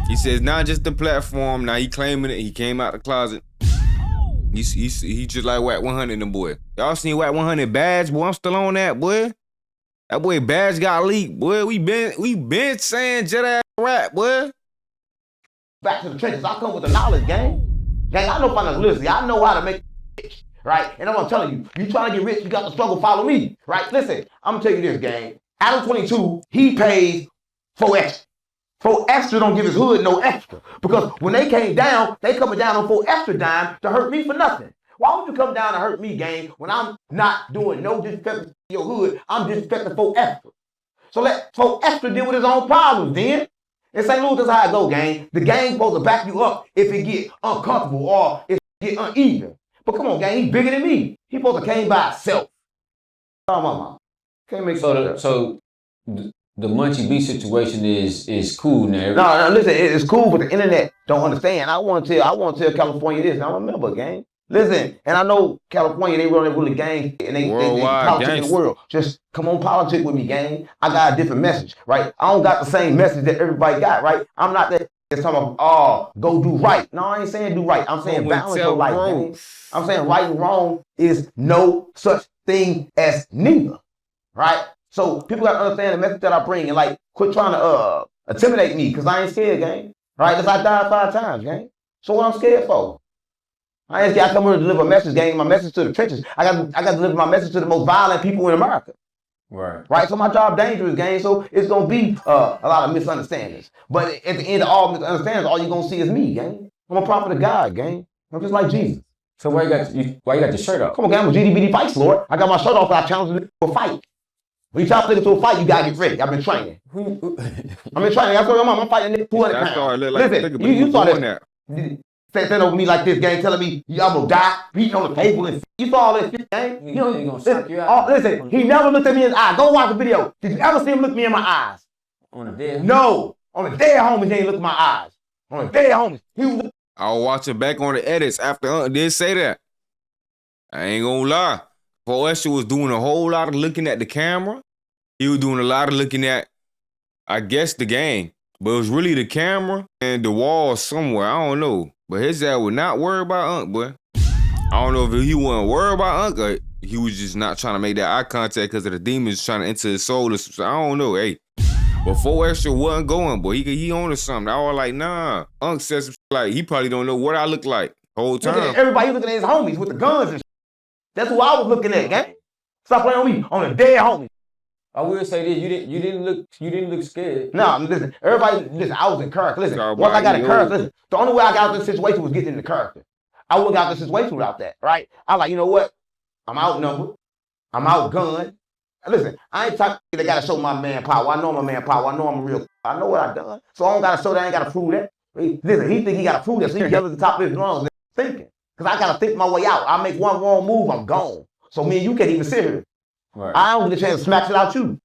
He says not just the platform. Now he claiming it. He came out the closet. He just like Whack 100 them boy. Y'all seen Whack 100 badge, boy? I'm still on that, boy. That boy badge got leaked, boy. We been saying jet ass rap, boy. Back to the trenches. I come with the knowledge, gang. Gang, I know financial literacy. I know how to make rich, right? And I'm telling you trying to get rich, you got to struggle, follow me, right? Listen, I'm gonna tell you this, gang. Adam 22, he pays for extra. For extra don't give his hood no extra. Because when they came down, they coming down on 4 extra dime to hurt me for nothing. Why would you come down and hurt me, gang, when I'm not doing no disrespect to your hood? I'm disrespecting 4 extra. So let 4 extra deal with his own problems, then. In St. Louis, that's how it go, gang. The gang supposed to back you up if it get uncomfortable or if it get uneven. But come on, gang, he bigger than me. He supposed to came by himself. Oh, mama. Can't make So the Munchie B situation is cool now. No, listen, it's cool, but the internet don't understand. I want to tell California this. Now remember, gang. Listen, and I know California, they really gang, and they politics in the world. Just come on, politic with me, gang. I got a different message, right? I don't got the same message that everybody got, right? I'm not that talking about, go do right. No, I ain't saying do right. I'm saying balance your life, gang. I'm saying right and wrong is no such thing as neither, right? So people gotta understand the message that I bring and like quit trying to intimidate me because I ain't scared, gang. Right? Because I died 5 times, gang. So what I'm scared for? I ain't scared. I come here to deliver a message, gang. My message to the trenches. I got to deliver my message to the most violent people in America. Right. So my job dangerous, gang. So it's gonna be a lot of misunderstandings. But at the end of all misunderstandings, all you're gonna see is me, gang. I'm a prophet of God, gang. I'm just like Jesus. So why you got your shirt off? Come on, gang. I'm a GDBD Vice Lord. I got my shirt off. I challenge you to a fight. When you challenge niggas to a fight, you gotta get ready. I've been training. I've been training. I'm fighting niggas 200 pounds. Listen, you saw that. Stand over me like this, gang, telling me I'm gonna die, beating on the table, and you saw all that shit, gang. You know, gonna suck you out. Listen, he never looked at me in his eye. Go watch the video. Did you ever see him look me in my eyes? On a dead? No. On the dead homies, he ain't look in my eyes. On the dead homies, he was. I was watching back on the edits after did say that. I ain't gonna lie. Foesha was doing a whole lot of looking at the camera. He was doing a lot of looking at, I guess, the game. But it was really the camera and the wall somewhere. I don't know. But his dad would not worry about Unc, boy. I don't know if he wasn't worried about Unc or he was just not trying to make that eye contact because of the demons trying to enter his soul. I don't know, hey. But 4 Extra wasn't going, boy. He on to something. I was like, nah. Unc said some shit like, he probably don't know what I look like the whole time. Everybody looking at his homies with the guns and shit. That's who I was looking at, gang. Stop playing on me, on the dead homies. I will say this, you didn't look scared. No, listen, everybody, I was in character. Listen, once I got in character, listen, the only way I got out of this situation was getting in the character. I wouldn't got out of this situation without that, right? I was like, you know what? I'm outnumbered. I'm outgunned. Listen, I ain't talking that gotta show my manpower. I know my manpower. I know I'm a real. I know what I done. So I don't gotta show that. I ain't gotta prove that. Listen, he think he gotta prove that. So he yells at the top of his lungs thinking. Because I gotta think my way out. I make one wrong move, I'm gone. So me and you can't even sit here. Right. I don't get a chance to smack it out you.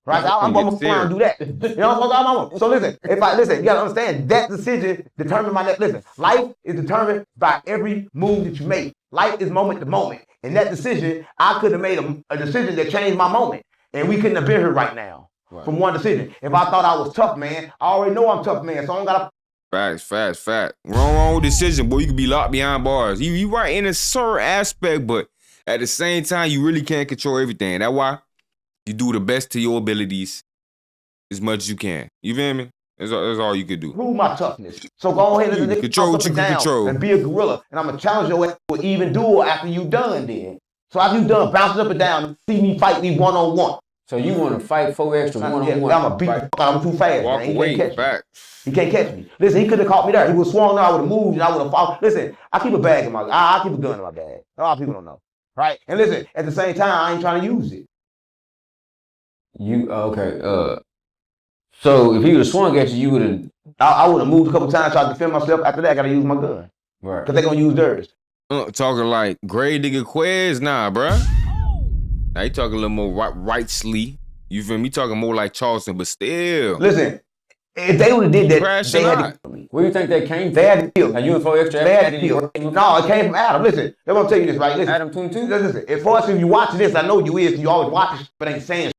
Right? I'm gonna try and do that. You know what I'm saying? So listen, you gotta understand that decision determines my next. Listen, life is determined by every move that you make. Life is moment to moment. And that decision, I could have made a decision that changed my moment. And we couldn't have been here right now from one decision. If I thought I was tough, man, I already know I'm tough, man. So I don't gotta. Facts. Wrong decision, boy. You could be locked behind bars. You right in a certain aspect, but at the same time, you really can't control everything. That's why you do the best to your abilities as much as you can. You feel me? That's all you could do. Prove my toughness. So go ahead and control what you can control and be a gorilla. And I'm gonna challenge your ass to an even duel after you done then. So after you done bouncing up and down, see me fight me one-on-one. So you want to fight 4 Extra one-on-one? I'm gonna beat the fuck out. I'm too fast, Walk man. He away, can't catch back. me. He can't catch me. Listen, he could have caught me there. He was swung there. I would have moved and I would have fought. Listen, I keep a bag in my. I keep a gun in my bag. A lot of people don't know, right? And listen, at the same time, I ain't trying to use it. Okay. So if he would have swung at you, you would have. I would have moved a couple times, tried to defend myself. After that, I gotta use my gun. Right. Cause they gonna use theirs. Talking like grave digger quiz, nah, bruh. Now you talking a little more rightly. You feel me? Talking more like Charleston, but still. Listen, if they would have did that, Crashing they had out. to kill me. Where do you think that came from? They had to kill me. A uniform extra? They had to kill me. No, it came from Adam. Listen, let me tell you this, right? Listen, Adam 22? listen. As far as if you watching this, I know you is. You always watching, but ain't saying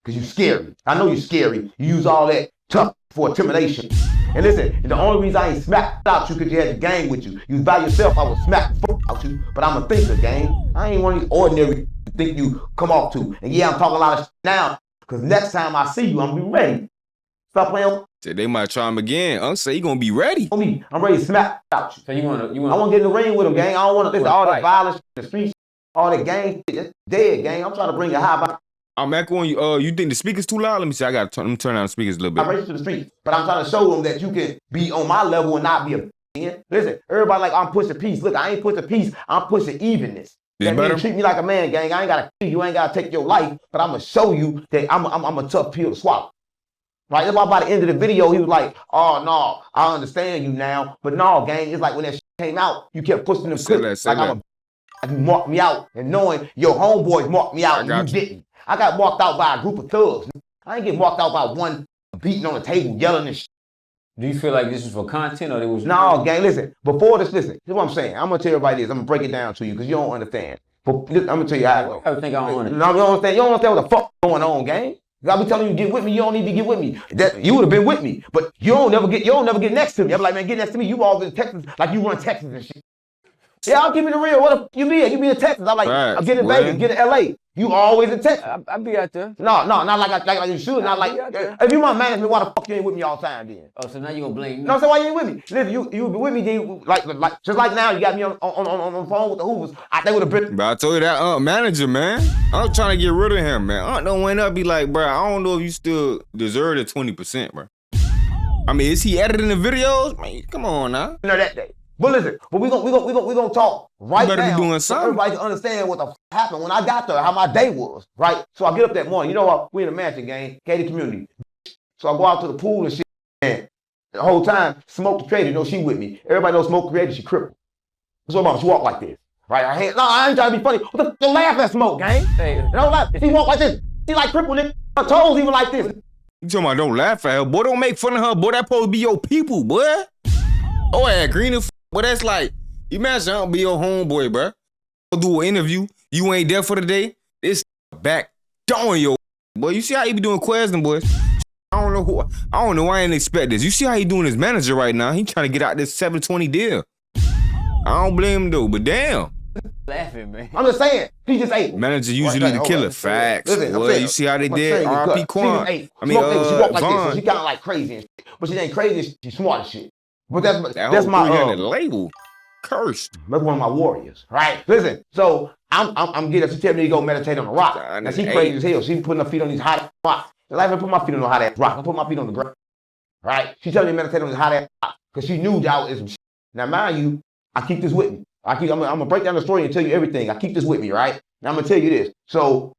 because you scary. I know you scary. You use all that tough for intimidation. And listen, the only reason I ain't smacked out you because you had the gang with you. You was by yourself, I would smack the fuck out you. But I'm a thinker, gang. I ain't one of these ordinary to think you come off to. And yeah, I'm talking a lot of shit now because next time I see you, I'm gonna be ready. Stop playing. So they might try him again. Uncle say he gonna be ready. I'm ready to smack out you. So you wanna I want to get in the ring with him, gang. I don't want to listen to all that violence in the streets, all that gang shit. That's dead, gang. I'm trying to bring a high vibe. I'm echoing you. You think the speaker's too loud? Let me see. I gotta turn down the speakers a little I bit. race to the streets, but I'm trying to show them that you can be on my level and not be a man. Listen, everybody like I'm pushing peace. Look, I ain't pushing peace. I'm pushing evenness. This That better? means treat me like a man, gang. I ain't gotta kill you. I ain't gotta take your life, but I'm gonna show you that I'm a tough pill to swallow. Right? That's why by the end of the video, he was like, "Oh no, I understand you now." But no, gang, it's like when that shit came out, you kept pushing them clips like I'm a you marked me out, and knowing your homeboys marked me out, and you didn't. I got marked out by a group of thugs. I ain't get marked out by one beating on the table, yelling and shit. Do you feel like this was for content or it was? No, gang, listen. Before this, listen. Here's what I'm saying. I'm gonna tell everybody this. I'm gonna break it down to you because you don't understand. But I'm gonna tell you how it goes. I think I don't understand. No, you don't understand. You don't understand what the fuck going on, gang. I be telling you get with me. You don't need to get with me. That you would have been with me, but you don't never get next to me. I'm like, man, get next to me. You always in Texas, like you run Texas and shit. Yeah, I'll give you the real. What you be at? You be in Texas. I'm like, I'm getting in Vegas, get in LA. You always in Texas. I be out there. No, not like you should. Not like if you my management, why the fuck you ain't with me all the time then? Oh, so now you gonna blame me? No, so why you ain't with me? Listen, you be with me, then like just like now, you got me on the phone with the Hoovers. They would have been. But I told you that manager, man. I'm trying to get rid of him, man. Don't went up, be like, bro, I don't know if you still deserve the 20%, bro. I mean, is he editing the videos? Man, come on now. That day. But listen, but we gonna talk right you better now. be doing so something. everybody can understand what the happened when I got there, how my day was, right? So I get up that morning. You know what? We in a mansion, gang, gated community. So I go out to the pool and shit, and the whole time, Smoke the Creator, she with me. Everybody knows Smoke the Creator, she crippled. So she walk like this, right? I ain't trying to be funny. Don't laugh at Smoke, gang. Hey, Don't laugh. She walk like this. She like crippled, nigga. Her toes even like this. You talking about don't laugh at her, boy? Don't make fun of her, boy. That supposed to be your people, boy. Oh, yeah, green and but that's like, imagine I don't be your homeboy, bro. Go do an interview, you ain't there for the day. This back down your boy. You see how he be doing questions, boys? I don't know why I didn't expect this. You see how he doing his manager right now? He trying to get out this 720 deal. I don't blame him though, but damn. laughing, man. I'm just saying, he just ate. Manager usually the killer. Facts. Listen, Boy, you see how they did RP Quan. She walk like this, so she kind of like crazy and shit. But she ain't crazy, she's smart as shit. But that's my label. Cursed. That's one of my warriors, right? Listen, so I'm getting. She tell me to go meditate on the rock. Now she crazy as hell. She putting her feet on these hot rocks. Like I put my feet on the hot ass rock. I put my feet on the ground, right? She tell me to meditate on this hot ass rock because she knew y'all is some shit. Now mind you, I keep this with me. I'm gonna break down the story and tell you everything. I keep this with me, right? Now I'm gonna tell you this. So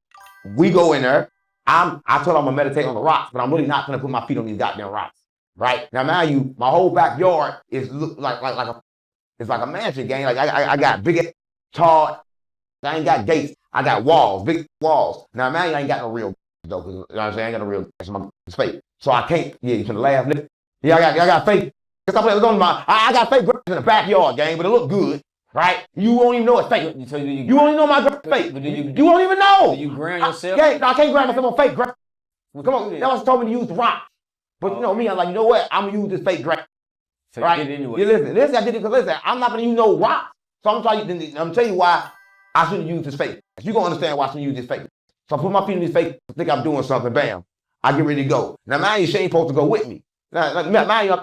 we go in there. I told her I'm gonna meditate on the rocks, but I'm really not gonna put my feet on these goddamn rocks, right? Now mind you, my whole backyard is it's like a mansion, gang. Like I got big, tall. I ain't got gates. I got walls, big walls. Now, man, I ain't got no real though. Cause, you know what I'm saying? I ain't got no real. It's fake. So I can't. Yeah, you finna laugh, nigga. Yeah, I got fake. I got fake grass in the backyard, gang, but it look good, right? You won't even know it's fake. You won't even know my grass fake. You won't even know. Do you ground yourself? I can't ground myself on fake grass. Come on, that was told me to use the rock. But you know me, I'm like, you know what? I'm gonna use this fake grass. So right? You did it anyway. Yeah, listen, I did it because listen, I'm not gonna use no rock. So I'm tell you why I shouldn't use this fake. You gonna understand why I shouldn't use this fake. So I put my feet in this fake, think I'm doing something, bam. I get ready to go. Now mind you, she ain't supposed to go with me. Now mind you, I'm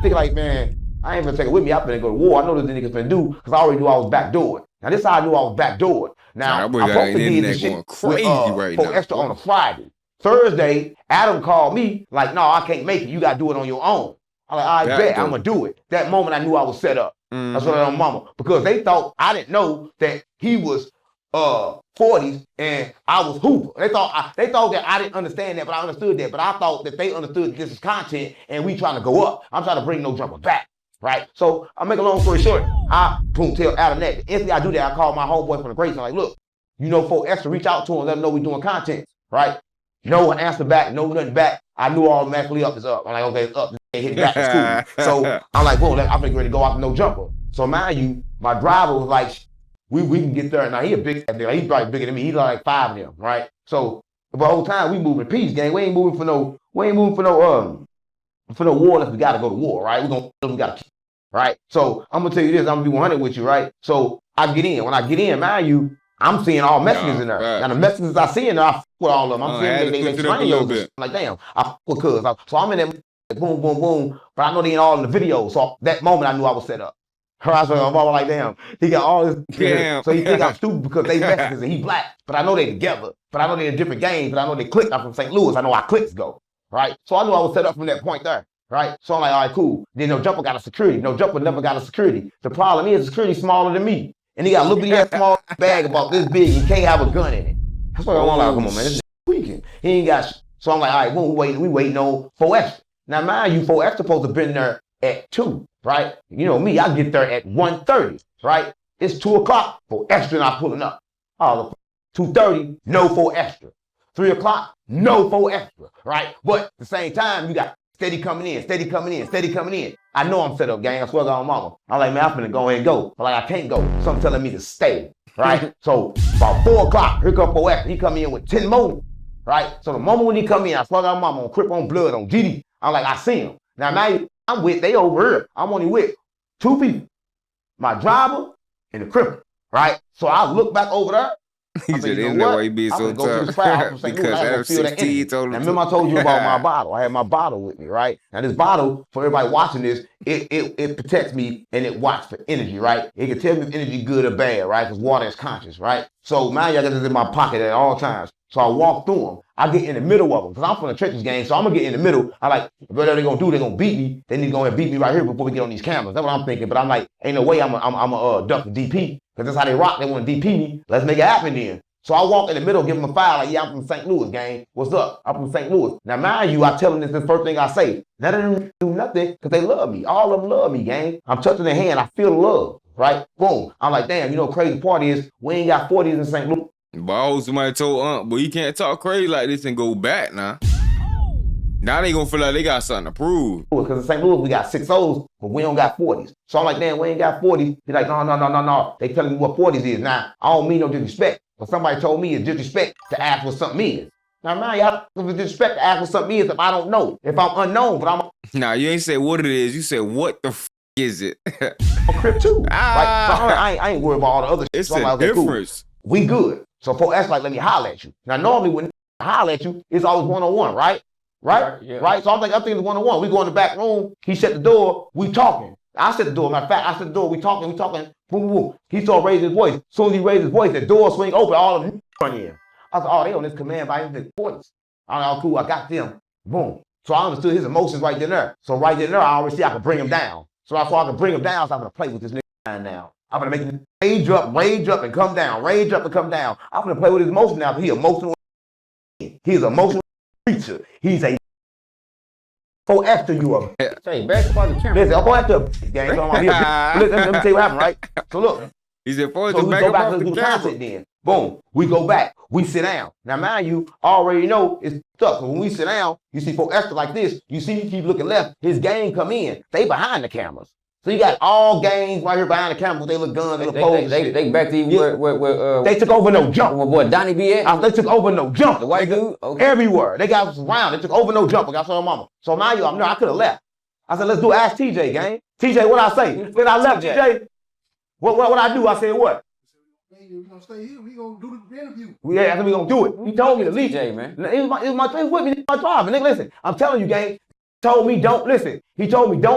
thinking like, man, I ain't gonna take it with me. I'm gonna go to war. I know what the niggas finna do because I already knew I was backdoored. Now this is how I knew I was backdoored. Now I'm supposed to be this shit crazy right now. Extra on a Friday. Thursday, Adam called me like, no, I can't make it. You gotta do it on your own. I'm like, I bet I'm gonna do it. That moment I knew I was set up. Mm-hmm. That's what I told mama. Because they thought, I didn't know that he was 40s and I was Hoover. They thought that I didn't understand that, but I understood that. But I thought that they understood that this is content and we trying to go up. I'm trying to bring no jumper back, right? So I make a long story short, I tell Adam that. Instantly I do that, I call my homeboy from the Grace. I'm like, look, you know, for extra reach out to them, let them know we doing content, right? No answer back, no nothing back. I knew automatically up is up. I'm like, okay, it's up. Hit it back, it's cool. So I'm like, boom, I'm ready to go out to no jumper. So mind you, my driver was like, we can get there. Now he a big nigga. He's probably bigger than me. He's like 5 of them, right? So the whole time we moving peace, gang. We ain't moving for no war unless we gotta go to war, right? We gotta keep, right? So I'm gonna tell you this, I'm gonna be 100 with you, right? So I get in. When I get in, mind you, I'm seeing all messages in there. Now the messages I see in there, I fuck with all of them. I'm seeing they train those. Like damn, I fuck with cuz. So I'm in there, boom, boom, boom. But I know they ain't all in the video. So that moment I knew I was set up. I was like, damn, he got all this. Damn. So he think I'm stupid because they messages and he black. But I know they together. But I know they in different games. But I know they click. I'm from St. Louis. I know how clicks go. Right? So I knew I was set up from that point there. Right? So I'm like, all right, cool. Then no jumper got a security. No jumper never got a security. The problem is the security smaller than me. And he got a little bitty ass small bag about this big. He can't have a gun in it. That's what I want. Like, come on, man. This is tweaking. He ain't got shit. So I'm like, all right, boom, we waiting on 4 extra. Now, mind you, 4 extra supposed to been there at 2, right? You know me, I get there at 1:30, right? It's 2 o'clock, 4 extra, and I'm pulling up. Oh, 2:30, no 4 extra. 3 o'clock, no 4 extra, right? But at the same time, you got steady coming in, steady coming in, steady coming in. I know I'm set up, gang. I swear to God, mama. I'm like, man, I'm finna go ahead and go. But like, I can't go. Something telling me to stay, right? So about 4 o'clock, here come 4 extra. He come in with 10 more, right? So the moment when he come in, I swear to God, mama, on Crip on Blood, on GD, I'm like, I see him. Now I'm with, they over here. I'm only with 2 people. My driver and the cripple, right? So I look back over there. He said, isn't that why he being so tough? Because after 16, he told him. Now, remember I told you about my bottle. I had my bottle with me, right? Now this bottle, for everybody watching this, it protects me and it watches for energy, right? It can tell me if energy good or bad, right? Because water is conscious, right? So man, y'all got this in my pocket at all times. So I walk through them. I get in the middle of them because I'm from the trenches game. So I'm gonna get in the middle. I like, whatever they're gonna do, they're gonna beat me. They need to go and beat me right here before we get on these cameras. That's what I'm thinking. But I'm like, ain't no way I'm a duck the DP because that's how they rock. They want to DP me. Let's make it happen then. So I walk in the middle, give them a file like, yeah, I'm from St. Louis, gang. What's up? I'm from St. Louis. Now, mind you, I tell them this is the first thing I say. None of them do nothing because they love me. All of them love me, gang. I'm touching their hand. I feel the love, right? Boom. I'm like, damn, you know, crazy part is we ain't got 40s in St. Louis. But I always somebody told but you can't talk crazy like this and go back now. Now they gonna feel like they got something to prove. Because in St. Louis, we got 6 O's, but we don't got 40s. So I'm like, damn, we ain't got 40s. He's like, no. They telling me what 40s is. Now, I don't mean no disrespect, but somebody told me it's disrespect to ask what something is. Now, man, y'all, it's disrespect to ask what something is if I don't know. If I'm unknown, but I'm... Nah, you ain't say what it is. You said, what the is it? I'm Crip too. Right? So I ain't worried about all the other shit. It's so a like, okay, difference. Cool. We good. So for us, like, let me holler at you. Now, normally when I holler at you, it's always one-on-one, right? Right? Yeah. Right? So I'm thinking it's one-on-one. We go in the back room. He shut the door. We talking. I shut the door. Matter of fact, I shut the door. We talking. Boom, boom, boom. He started raising his voice. As soon as he raised his voice, the door swing open. All of them run in. I said, oh, they on this command by his voice. I'm like, oh, cool. I got them. Boom. So I understood his emotions right then there. So right then there, I already see I could bring him down. So I thought I could bring him down. So I'm going to play with this nigga now. I'm going to make him rage up and come down. Rage up and come down. I'm going to play with his emotion now. He's emotional. He's an emotional creature. He's a for after you up. Say, back up on the camera. Listen, I'll go after gang. So I'm here. Listen, let me tell you what happened, right? So look. He said, so we go back to the content then. Boom. We go back. We sit down. Now, mind you, I already know it's stuck. So when we sit down, you see for Esther like this, you see he keep looking left, his gang come in. They behind the cameras. So you got all gangs right here behind the camera with they look guns, they look poles. They back to you where they took over no jump. Where boy Donnie B at? They took over no jump. The white dude? Okay. Everywhere. They got us around. They took over no jump. I got some mama. So now I could have left. I said, let's do Ask TJ, gang. TJ, what I say? When I left TJ, what I do? I said what? We're gonna stay here. We gonna do the interview. Yeah, I said we gonna do it. He told me to leave. TJ, man. It was with me. It's my job. And nigga, listen, I'm telling you, gang. He told me don't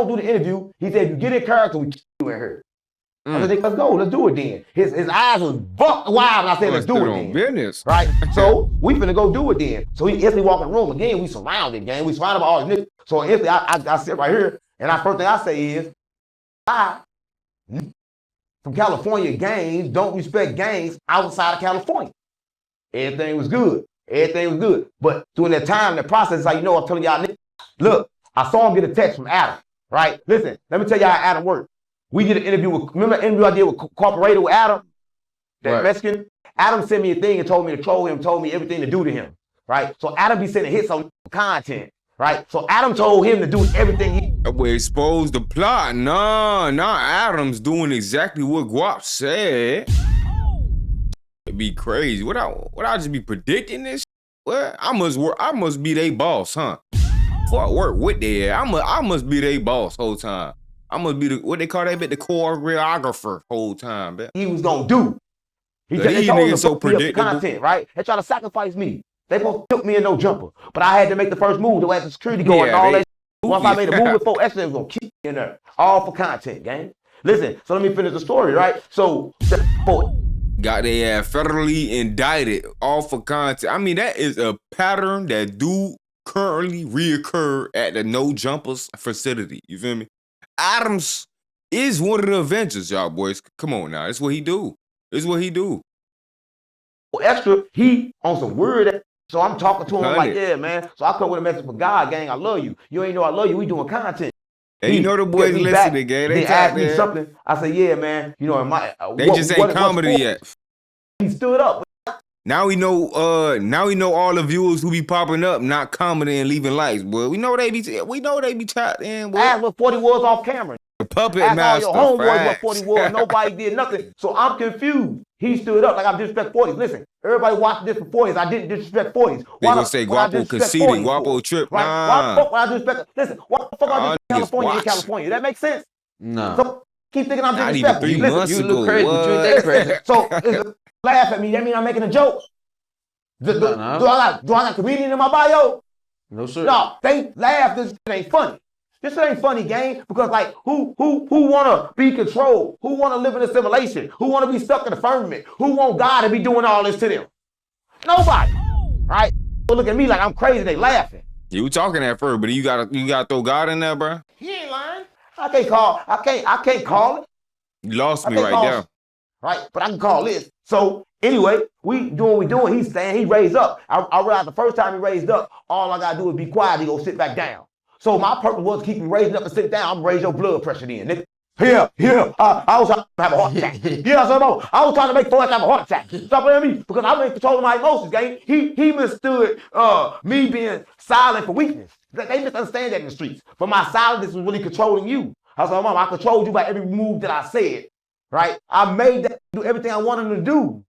do the interview. He said, if you get in character, we you in here. I said, let's go, let's do it then. His eyes was buck wild and I said, let's do it then. Business. Right? So we finna go do it then. So he instantly walk in the room again, we surrounded, gang. We surrounded by all the niggas. So instantly I sit right here and first thing I say is, I from California gangs don't respect gangs outside of California. Everything was good. But during that time, the process, like, you know, I'm telling y'all, look, I saw him get a text from Adam, right? Listen, let me tell y'all how Adam worked. We did an interview with, remember the interview I did with Corporator with Adam? that Mexican, Adam sent me a thing and told me to troll him, told me everything to do to him, right? So Adam be sending hits on content, right? So Adam told him to do everything he... That way expose the plot. Nah, Adam's doing exactly what Guap said. It'd be crazy. Would I just be predicting this? Well, I must be they boss, huh? Before I work with their, I must be they boss whole time. I must be what they call that bit, the choreographer whole time, man. He was gonna do. These niggas so predictable. Content, right? They try to sacrifice me. They supposed to took me in no jumper, but I had to make the first move to have the security guard and all that. Once I made a move before Esther was gonna keep me in there, all for content, gang. Listen, so let me finish the story, right? So, got their ass federally indicted, all for content. I mean, that is a pattern that do currently reoccur at the No Jumpers facility. You feel me? Adams is one of the Avengers, y'all boys. Come on now, that's what he do. This is what he do. Extra, he on some weird. So I'm talking to him like, yeah, man. So I come with a message for God, gang. I love you. You ain't know I love you. We doing content. And you know the boys listening, gang. They asked me something. I said, yeah, man. You know, they just ain't comedy yet. He stood up. Now we know all the viewers who be popping up, not commenting and leaving likes, boy. We know they be tapped in, boy. Ask what 40 was off camera. The puppet ask master. All your homeboys what 40 was. Nobody did nothing. So I'm confused. He stood up like I disrespect 40s. Listen, everybody watched this for 40s. I didn't disrespect 40s. They gonna say Guappo conceded, Guappo trip. Right? Why the fuck would I disrespect? Listen, why the fuck I disrespect California in California? That makes sense? No. So keep thinking I'm disrespectful. Not even 3 months you ago. look crazy, but you ain't that crazy. So laugh at me. That mean I'm making a joke? Do I got comedian in my bio? No, sir. No, they laugh. This shit ain't funny. This shit ain't funny, gang. Because like, who wanna be controlled? Who wanna live in a simulation? Who wanna be stuck in the firmament? Who want God to be doing all this to them? Nobody, right? So look at me like I'm crazy. They laughing. You were talking at first, but you gotta throw God in there, bro. He ain't lying. I can't call it. You lost me right there. Right, but I can call this. So anyway, we doing what we doing. He's saying he raised up. I realized the first time he raised up, all I gotta do is be quiet. He go sit back down. So my purpose was to keep him raising up and sit down. I'm raise your blood pressure then, nigga. Here. I was trying to have a heart attack. Yeah, I was trying to make Forrest have a heart attack. Stop playing me because I'm in control of my emotions, gang. He misunderstood me being silent for weakness. They misunderstand that in the streets. But my silence was really controlling you. I was like, Mom, I controlled you by every move that I said. Right? I made that do everything I wanted him to do.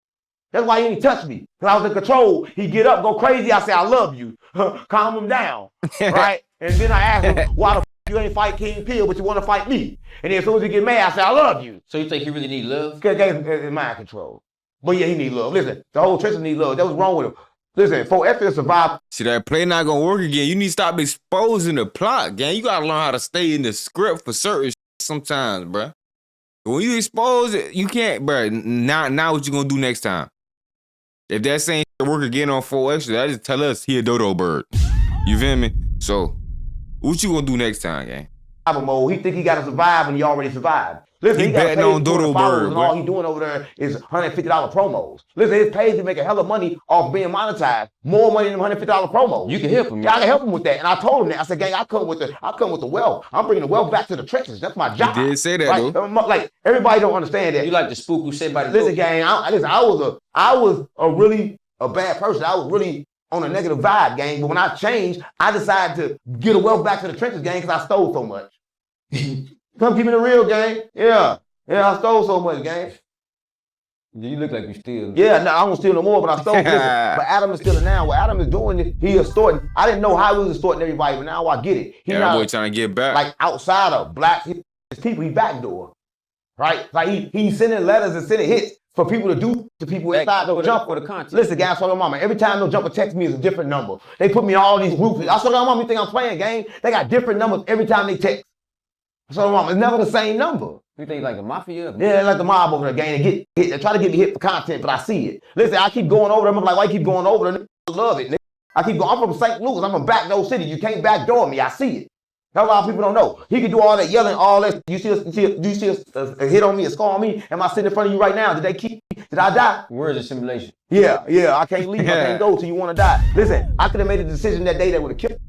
That's why he ain't touch me. Because I was in control. He get up, go crazy. I say, I love you. Calm him down. Right? And then I ask him, why the f you ain't fight King Pill, but you want to fight me? And then as soon as he get mad, I say, I love you. So you think he really need love? Because it's mind control. But yeah, he need love. Listen, the whole Tristan need love. That was wrong with him. Listen, for F to survive. See, that play not gonna work again. You need to stop exposing the plot, gang. You gotta learn how to stay in the script for certain sometimes, bruh. When you expose it, you can't, bruh. Now what you gonna do next time? If that same work again on 4 Extra, that just tell us he a dodo bird. You feel me? So, what you gonna do next time, gang? Mode. He think he gotta survive and he already survived. Listen, he betting on dodo bird, and all he doing over there is $150 promos. Listen, his page to make a hell of money off being monetized. More money than $150 promos. You can help him. Yeah, I can help him with that. And I told him that. I said, gang, I come with the wealth. I'm bringing the wealth back to the trenches. That's my job. You did say that, right? though. Like, everybody don't understand that. You like the spook who said by the Listen, gang, I was a really bad person. I was really on a negative vibe, gang. But when I changed, I decided to get the wealth back to the trenches, gang, because I stole so much. Come keep it real, gang. Yeah, I stole so much, gang. You look like you steal. Yeah, no, I don't steal no more, but I stole. Listen, but Adam is stealing now. What Adam is doing, he extorting. I didn't know how he was extorting everybody, but now I get it. That boy trying to get back. Like outside of black his people, he backdoor. Right? Like he's sending letters and sending hits for people to do to people inside no jump for the content. Listen, guys, I told my mama, every time no jumper text me is a different number. They put me in all these groups. I told my mama, you think I'm playing game? They got different numbers every time they text. So mama, it's never the same number. You think like the mafia? Yeah, like the mob over there, gang. They try to get me hit for content, but I see it. Listen, I keep going over them. I'm like, why you keep going over them? I love it. I keep going. I'm from St. Louis. I'm from Backdoor City. You can't backdoor me. I see it. That's a lot of people don't know. He can do all that yelling, all that. You see a hit on me, a scar on me? Am I sitting in front of you right now? Did they keep me? Did I die? Where's the simulation? Yeah. I can't leave. I can't go till you want to die. Listen, I could have made a decision that day that would have killed me.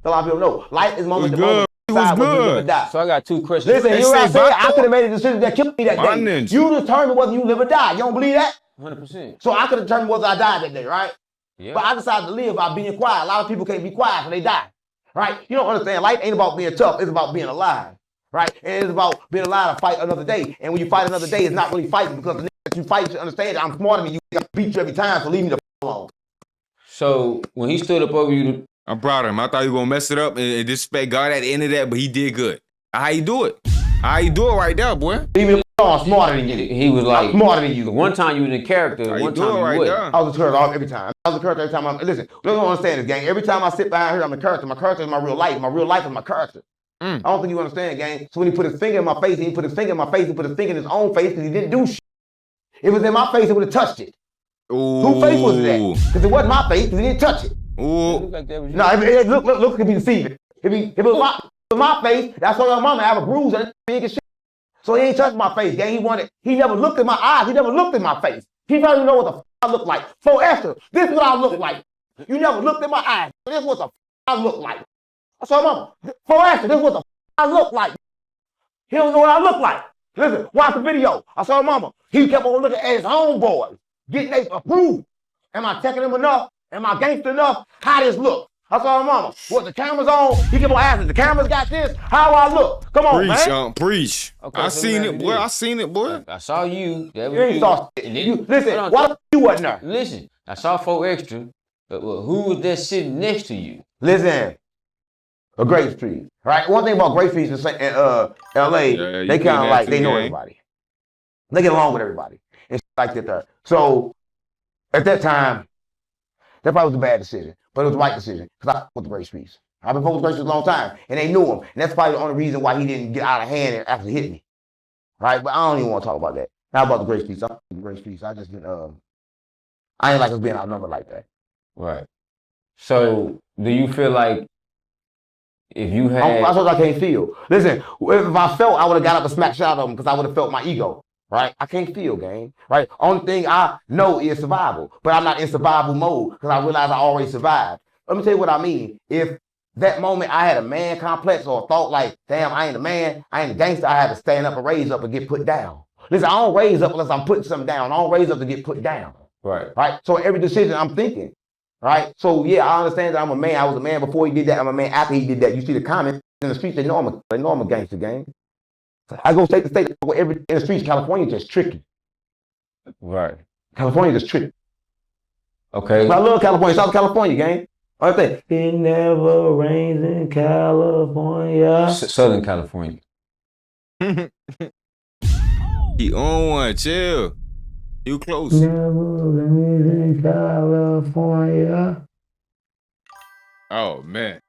A lot of people know. Life is moment to moment. decide whether you live or die. So I got 2 questions. Listen, They you know what I'm say saying? I Vato? could have made a decision that killed me that My day. ninja. You determine whether you live or die. You don't believe that? 100%. So I could have determined whether I died that day, right? Yeah. But I decided to live by being quiet. A lot of people can't be quiet when they die, right? You don't understand. Life ain't about being tough. It's about being alive, right? And it's about being alive to fight another day. And when you fight another day, it's not really fighting because the nigga that you fight should understand that I'm smarter than you. I beat you every time, so leave me the alone. So when he stood up over you, I'm proud of him. I thought he was gonna mess it up and disrespect God at the end of that, but he did good. How you do it? How you do it right there, boy? Leave me the alone. I'm smarter than you. he was like, I'm smarter than the you. one time you was in character, How you one do time it you right wasn't. there? I was a character every time. I was a character every time. Listen, let's understand this, gang. Every time I sit behind here, I'm a character. My character is my real life. My real life is my character. I don't think you understand, gang. So when he put his finger in my face, he put his finger in my face, he put his finger in his own face because he didn't do shit. If it was in my face, it would have touched it. Ooh. Whose face was that? Because it wasn't my face because he didn't touch it. It Ooh. looked like that was you. No, look, it could be deceiving. If it was my face, that's why your mama have a bruise and it's big as shit. So he ain't touched my face, gang. He never looked in my eyes. He never looked in my face. He probably know what the f I look like. For Esther, this is what I look like. You never looked in my eyes. This is what the f I look like. I saw mama. For Esther, this is what the f I look like. He don't know what I look like. Listen, watch the video. I saw mama. He kept on looking at his homeboys, getting they approved. Am I taking him enough? Am I gangster enough? How this look? I saw mama. What, the camera's on? He kept on asking, the camera's got this? How I look? Come on, Preach, man. preach. Okay, I so seen now it, you boy. did. I seen it, boy. I saw you. That was You ain't saw And shit. then- Listen, hold on, why the f you wasn't there? Listen, I saw 4 Extra, but who was that sitting next to you? Listen, a Grape Street, right? One thing about Grape Street in L.A., Yeah, you they did kind of that like, too, they know gang. everybody. They get along with everybody. And shit like that there. So, at that time, that probably was a bad decision, but it was the right decision because I fucked with the Grape Streets. I've been fucking with the Grape Streets a long time, and they knew him. And that's probably the only reason why he didn't get out of hand and actually hit me. Right? But I don't even want to talk about that. How about the Grape Streets? I'm the Grape Streets. I just been, I ain't like us being outnumbered like that. Right. So do you feel like if you had That's what I can't feel. Listen, if I felt, I would have got up and smacked shit out of him because I would have felt my ego. Right? I can't feel, gang. Right? Only thing I know is survival. But I'm not in survival mode because I realize I already survived. Let me tell you what I mean. If that moment I had a man complex or thought like, damn, I ain't a man, I ain't a gangster, I had to stand up and raise up and get put down. Listen, I don't raise up unless I'm putting something down. I don't raise up to get put down. right. Right? So every decision I'm thinking. Right? So yeah, I understand that I'm a man. I was a man before he did that. I'm a man after he did that. You see the comments in the streets, they know I'm a gangster, gang. I go state to state, in the streets, California just tricky. Right. California just tricky. Okay. But I love California, South California, gang. I think it never rains in California. Southern California. He on one. Chill. You close. Never rains in California. Oh man.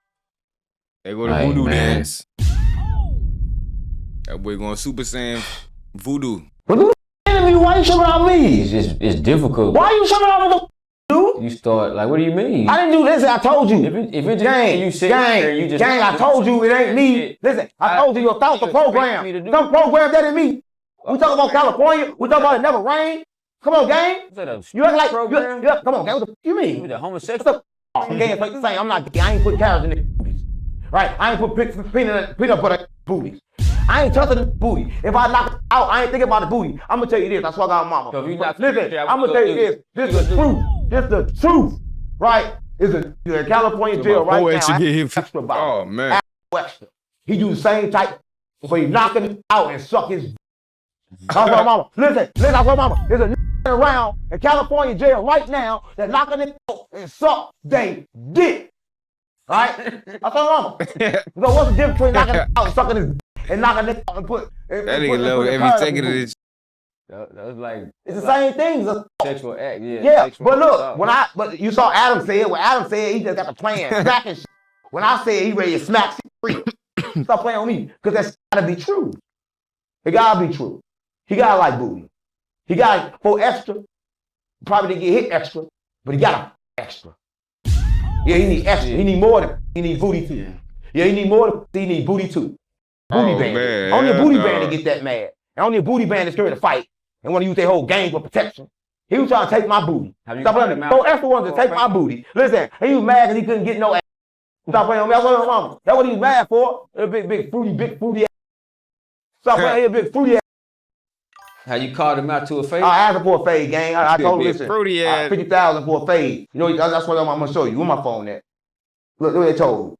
They go to Hey, voodoo man. dance. That boy going Super Saiyan voodoo. But the enemy, why you shoving on me? It's difficult. Why you shoving on the dude? You start like, what do you mean? I didn't do this. I told you. If it just Gang, you sit there, you just gang, I told you it ain't me. Listen, I told you your thoughts are programmed. me to do- Some program that ain't me. We talk about California. We talk about it never rain. Come on, gang. Is that a You act like program? come on, gang. What the you You mean? the homosexual? What's up? Gang, it's like the same. I'm not. I ain't put carrots in the booties. Right? I ain't put peanut butter booties. I ain't touching the booty. If I knock it out, I ain't thinking about the booty. I'm gonna tell you this. I swear to God, mama. So if you knock Listen, it out, I'm gonna what tell you you gonna this. do? This is the truth. This the truth. Right? Is a California jail right now. Extra get hit. Extra about Oh man. extra. He do the same type, but he knocking it out and suck his. That's what mama. Listen, that's what mama. There's a around in California jail right now that knocking it out and suck they dick. Right? That's what mama. So what's the difference between knocking it out and sucking his and knocking it out and put? That nigga love every second of this. That was like It's the same thing. It's a- sexual act. Yeah. Yeah, sexual but look, assault. but you saw Adam say it. When Adam said he just got the plan, smacking shit. When I said he ready to smack shit free, stop playing on me, because that's gotta be true. It gotta be true. He gotta like booty. He got for extra. Probably didn't get hit extra, but he got a extra. Yeah, he need extra. He need more than he need booty too. Yeah, he need more than he need booty too. Booty Oh, band. man, Only a yeah, booty dog. band to get that mad. And only a booty band is scared to fight and want to use their whole game for protection. He was trying to take my booty. Have you Stop fought playing. him So out? extra wanted to take my booty. Listen, he was mad because he couldn't get no ass. Stop playing with me. That's what my mama. That's what he was mad for. A big fruity ass. Stop playing here, big fruity ass. How you called him out to a fade? I asked him for a fade, gang. I told him, Big listen, fruity ass. 50,000 for a fade. You know, that's what I'm gonna show you. Where my phone at? Look what they told me.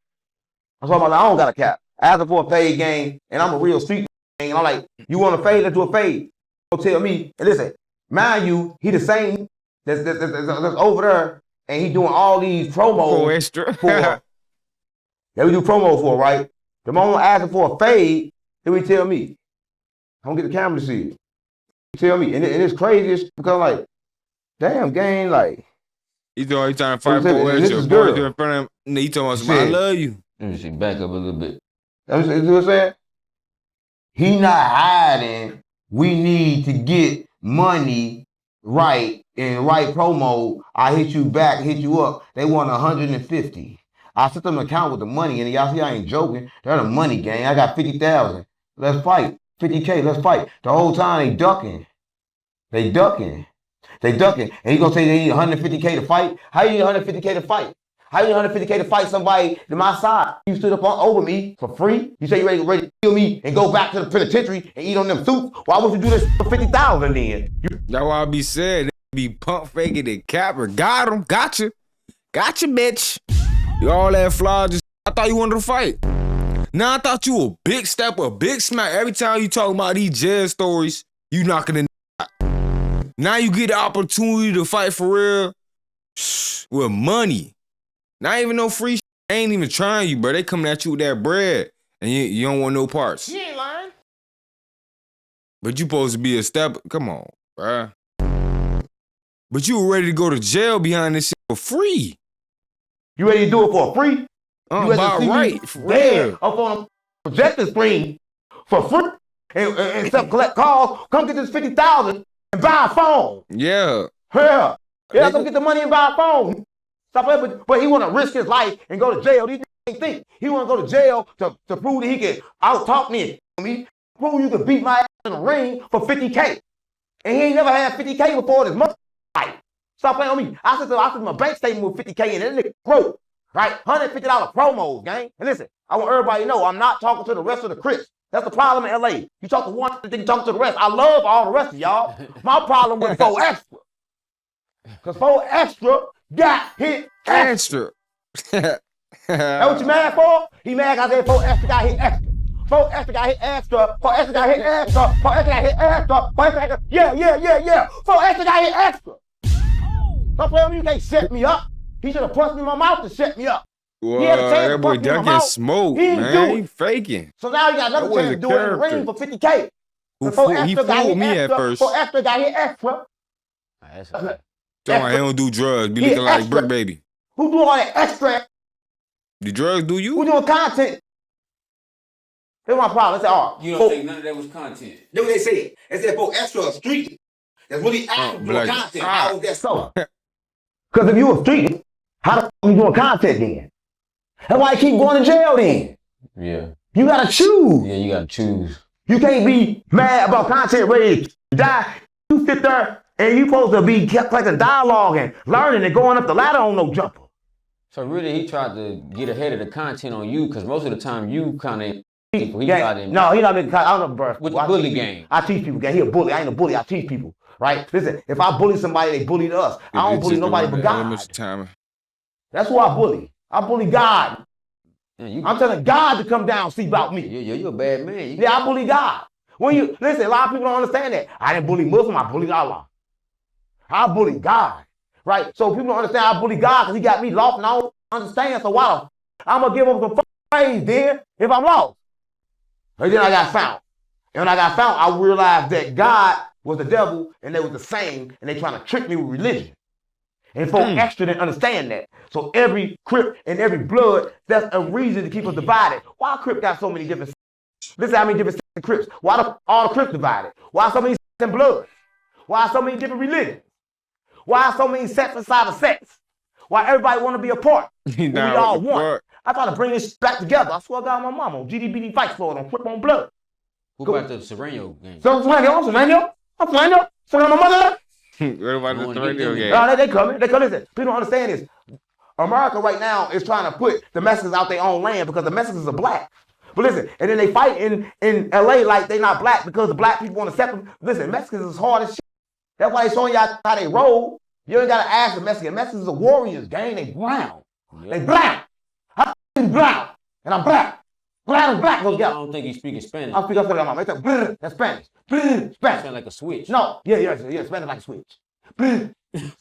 I told him, I don't got a cap. I asked him for a fade, gang, and I'm a real street gang. And I'm like, you want a fade? Let's do a fade. Don't tell me. And listen, mind you, he the same that's over there, and he doing all these promos extra. for. That we do promo for, right? The moment I ask him for a fade, then he tell me. I'm gonna get the camera to see it. He tell me, and it's crazy because like, damn, gang, like. He's always trying to fight for this extra. is good. In front of him, he told us, I love you. Let me see, back up a little bit. You see what I'm saying? He not hiding. We need to get money right and right promo. I hit you back, hit you up. They want 150. I sent them an account with the money, and y'all see I ain't joking. They're the money gang. I got 50,000. Let's fight. 50K, let's fight. The whole time they ducking. They ducking. And he gonna say they need 150K to fight? How you need 150K to fight? How you need 150K to fight somebody to my side? You stood up over me for free? You say you ready to kill me and go back to the penitentiary and eat on them suits? Why would you do this for 50,000 then? That's why I be saying, they be pump faking and capper. Got him. Gotcha, bitch. You all that flaw, just I thought you wanted to fight. Now I thought you a big step, a big smack. Every time you talk about these jail stories, you knocking the out. Now you get the opportunity to fight for real with money. Not even no free shit. They ain't even trying you, bro. They coming at you with that bread, and you don't want no parts. You ain't lying. But you supposed to be a step. Come on, bro. But you were ready to go to jail behind this shit for free. You ready to do it for free? About right, for real. Up on a projector screen for free and collect calls. Come get this 50,000 and buy a phone. Yeah. Yeah, come get the money and buy a phone. Stop it, but he want to risk his life and go to jail. These niggas think he want to go to jail to prove that he can out-talk me, prove you can beat my ass in the ring for 50K. And he ain't never had 50K before this month. Stop playing on me. I sent my bank statement with 50K and that nigga broke. Right? $150 promos, gang. And listen, I want everybody to know I'm not talking to the rest of the Crips. That's the problem in LA. You talk to one, then you talk to the rest. I love all the rest of y'all. My problem with 4 Extra. Because 4 Extra got hit extra. That's what you mad for? He mad because I said 4 Extra got hit extra. 4 Extra got hit extra. 4 Extra got hit extra. 4 Extra got hit extra. 4 Extra got hit. Yeah. 4 Extra got hit extra. Don't play with me. You can't set me up. He should have punched me in my mouth to set me up. Well, he had a chance that to boy punch me in my ducking mouth. smoke, He man. He faking. So now he got another chance to do it in the ring for 50K. He fooled me at first. 4 Extra got hit extra. He don't do drugs. Be looking like Brick Baby. Who do all that extra? The drugs do you? Who doing content? Here's my problem. They said, You don't think none of that was content? That's what they said. They said 4 Extra a street. That's really asking for content. How is that so? Because if you a street, how the f you doing content then? That's why I keep going to jail then. Yeah. You gotta choose. Yeah, you gotta choose. You can't be mad about content ready to die. You sit there and you supposed to be kept like a dialogue and learning and going up the ladder on no jumper. So really, he tried to get ahead of the content on you because most of the time you kind of people. He tried to. No, he not making. I don't know, bro. With the bully game. I teach people. He a bully. I ain't a bully. I teach people. Right? Listen, if I bully somebody, they bullied us. I don't bully nobody but God. That's who I bully. I bully God. Yeah, I'm telling God to come down and see about me. Yeah, you're a bad man. Yeah, I bully God. When you listen, a lot of people don't understand that. I didn't bully Muslim, I bullied Allah. I bully God. Right? So people don't understand I bully God because he got me lost and I don't understand. So why I'm gonna give him some praise then if I'm lost. And then I got found. And when I got found, I realized that God was the devil and they was the same and they trying to trick me with religion. And folk extra didn't understand that. So every Crip and every blood, that's a reason to keep us divided. Why Crip got so many different Listen how many different Crips. Why all the Crips divided? Why so many and bloods? Why so many different religions? Why so many sects inside of sects? Why everybody want to be a part? We all one. I try to bring this back together. I swear to God, my mama on GDBD Fight Floor on Crip on Blood. Who about the Sereno game? I'm Sereno. So my mother. What about the Sereno game? No, they coming. Listen, people don't understand this. America right now is trying to put the Mexicans out their own land because the Mexicans are black. But listen, and then they fight in LA like they not black because the black people want to accept them. Listen, Mexicans is hard as shit. That's why they showing y'all how they roll. You ain't gotta ask the Mexicans. Mexicans are warriors, gang. They brown. They brown. I'm brown. And I'm black. Brown and black go I together. don't think he's speaking Spanish. I'll speak up for that, mama. That's Spanish. Spanish. Sound like a switch. No, yeah, Spanish like a switch.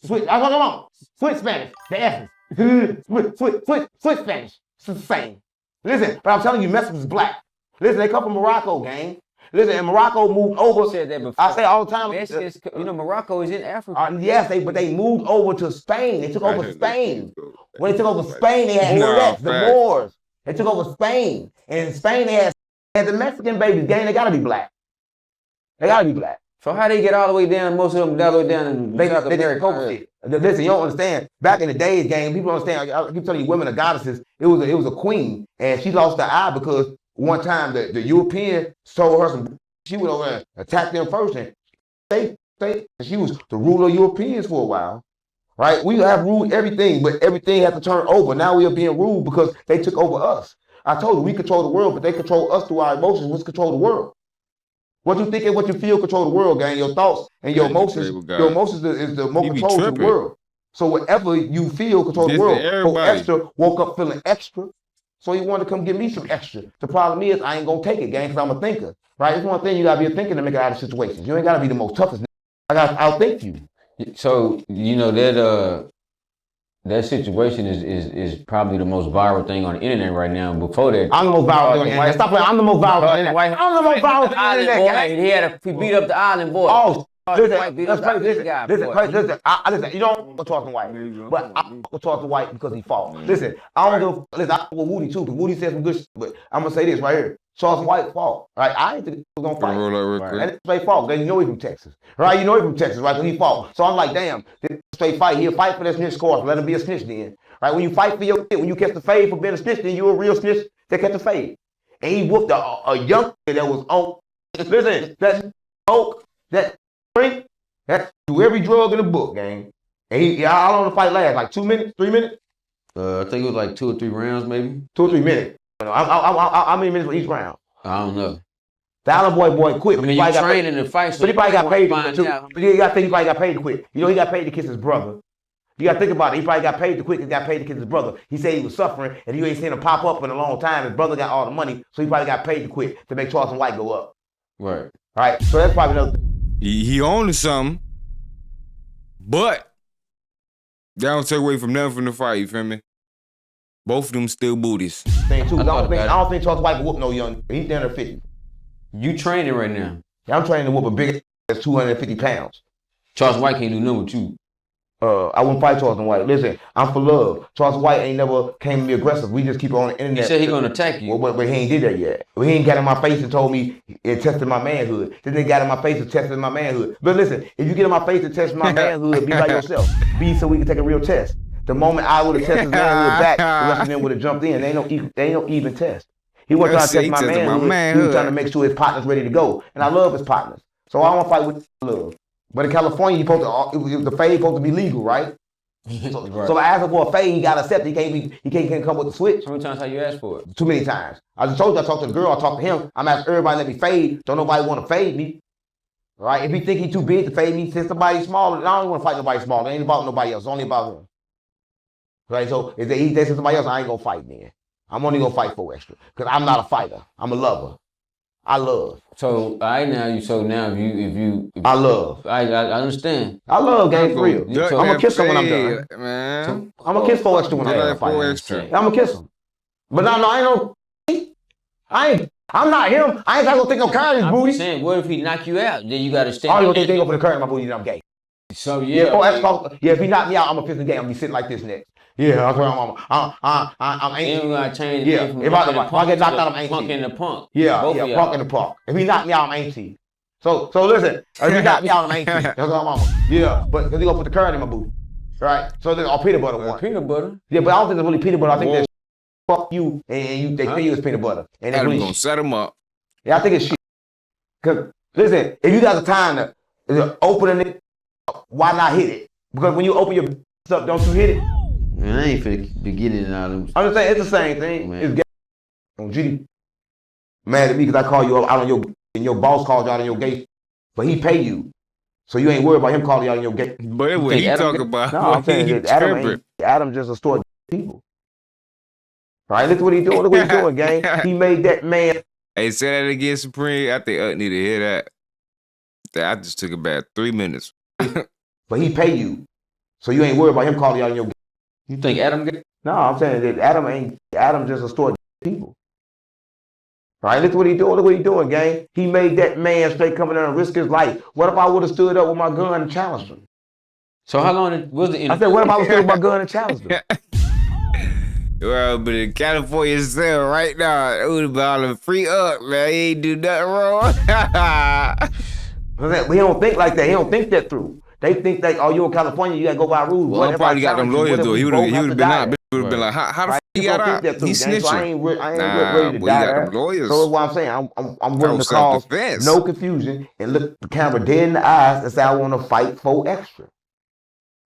Switch. I come on. Switch Spanish. The S's. Switch Spanish. It's the same. Listen, but I'm telling you, Mexicans is black. Listen, they come from Morocco, gang. Listen, and Morocco moved over. You said that before. I say all the time. Mexicans, you know, Morocco is in Africa. Yes, but they moved over to Spain. They took over Spain. When they took over Spain, they had the Moors. They took over Spain. And in Spain, they had the Mexican babies, gang. They gotta be black. They gotta be black. So how they get all the way down? Most of them all the way down in South America. Listen, you don't understand. Back in the days, gang, people don't understand. I keep telling you, women are goddesses. It was a queen, and she lost her eye because one time the European sold her some. She went over and attacked them first, and she was the ruler of Europeans for a while, right? We have ruled everything, but everything had to turn over. Now we are being ruled because they took over us. I told you we control the world, but they control us through our emotions. What's control the world? What you think and what you feel control the world, gang. Your thoughts and your emotions. Your emotions is the more control to the world. So whatever you feel control the world. So Extra woke up feeling extra. So he wanted to come give me some extra. The problem is I ain't gonna take it, gang, because I'm a thinker. Right? It's one thing you gotta be a thinker to make it out of situations. You ain't gotta be the most toughest. I gotta outthink you. So you know that situation is probably the most viral thing on the internet right now. Before that, I'm the most viral thing on the internet. Stop playing. I'm the most viral thing on the internet. I'm the most viral thing on the internet. He beat up the island boy. Oh, listen, you don't go Charleston White, but I go Charleston White because he fought. Listen, I don't go. Listen, I go with Woody too, because Woody said some good shit. But I'm gonna say this right here: Charleston White fought. Right? I ain't think he was gonna fight. And it's straight fault. Then you know he from Texas, right? You know he from Texas, right? So he fought. So I'm like, damn, this straight fight. He'll fight for that snitch score. Let him be a snitch then, right? When you fight for your shit, when you catch the fade for being a snitch, then you a real snitch that catch the fade. And he whooped a young kid that was on. Listen, that coke, that drink. That's do every drug in the book, gang. And how long the fight last? Like 2 minutes, 3 minutes? I think it was like 2 or 3 rounds, maybe. 2 or 3 minutes. How many minutes for each round? I don't know. The Island boy quit. I mean, you training to fight, so but he probably got paid to quit. But you gotta think he probably got paid to quit. You know, he got paid to kiss his brother. You gotta think about it. He probably got paid to quit. He got paid to kiss his brother. He said he was suffering, and you ain't seen him pop up in a long time. His brother got all the money, so he probably got paid to quit to make Charleston White go up. Right. All right. So that's probably another. He owned something. But that don't take away from nothing from the fight, you feel me? Both of them still booties. Thing too. I don't think Charleston White can whoop no young. He's down there 50. You training right now? Yeah, I'm training to whoop a big that's 250 pounds. Charleston White can't do nothing with you. I wouldn't fight Charleston White. Listen, I'm for love. Charleston White ain't never came to be aggressive. We just keep on the internet. He said he gonna attack you. But he ain't did that yet. He ain't got in my face and told me it tested my manhood. Then they got in my face and tested my manhood. But listen, if you get in my face and test my manhood, be by yourself. Be so we can take a real test. The moment I would have tested his manhood back, the rest of them would have jumped in. They ain't no even test. He wasn't trying to test my manhood. He was trying to make sure his partner's ready to go. And I love his partners. So I want to fight with love. But in California, the fade supposed to be legal, right? So I asked him for a fade, he got accepted. He can't come with the switch. How many times have you asked for it? Too many times. I just told you I talked to the girl, I talked to him. I'm asking everybody let me fade. Don't nobody want to fade me. Right? If he think he too big to fade me, since somebody smaller, I don't want to fight nobody smaller. It ain't about nobody else. It's only about him. Right? So if he says somebody else, I ain't gonna fight then. I'm only gonna fight for extra. Because I'm not a fighter. I'm a lover. I love. So I if I love. I understand. I love game for real. So I'm gonna kiss him when I'm done. Man. So I'm gonna kiss 4 extra when I'm done fighting. I'm gonna kiss him. But no, I ain't I'm not him. I ain't gonna think no kind of his booty. I'm saying, what if he knock you out? Then you gotta stand. Oh, you gonna think go for the current in my booty, then I'm gay. So yeah. If he knock me out, I'm gonna fist the game. I'm gonna be sitting like this next. Yeah, that's what I'm ain't gonna change. Yeah, if I get knocked out, I'm punk in the punk. Yeah, punk in the punk. If he knock me out, I'm angsty. So listen, if he knock me out, I'm angsty. That's what I'm on. Yeah, but because he gonna put the current in my booty, right? So then peanut butter one. Peanut butter. Yeah, but I don't think it's really peanut butter. I think that's fuck you and they think it's peanut butter. And that's really gonna set him up. Yeah, I think it's shit. Cause listen, if you got the time to open it, why not hit it? Because when you open your stuff, don't you hit it? Man, I ain't finna be getting in all them. I'm just saying, it's the same thing. Man. It's on GD. Mad at me because I call you out on your, and your boss called you out on your gate, but he pay you. So you ain't worried about him calling you out on your gate. But what he talking about? No, I'm saying that Adam just a store of people. Right? Look what he doing. Look what he doing, gang. He made that man. Hey, say that again, Supreme. I think need to hear that. I just took about 3 minutes. But he pay you. So you ain't worried about him calling you out on your gate. You think Adam get? No, I'm saying that Adam just a store of people. Right? Look what he doing. Look what he doing, gang. He made that man straight coming there and risk his life. What if I would have stood up with my gun and challenged him? So how long was the interview? I said, what if I would have stood with my gun and challenged him? Well, but in California cell right now, it would have been all free up, man. He ain't do nothing wrong. But he don't think like that. He don't think that through. They think that, oh, you in California, you gotta go by rules. Well, I probably got them lawyers though. He would have been out. Would have been like, how the fuck he got out? He snitching. So I ain't ready to boy, die. You got them lawyers. So that's what I'm saying. I'm willing to cause no confusion and look the camera dead in the eyes and say I want to fight for extra.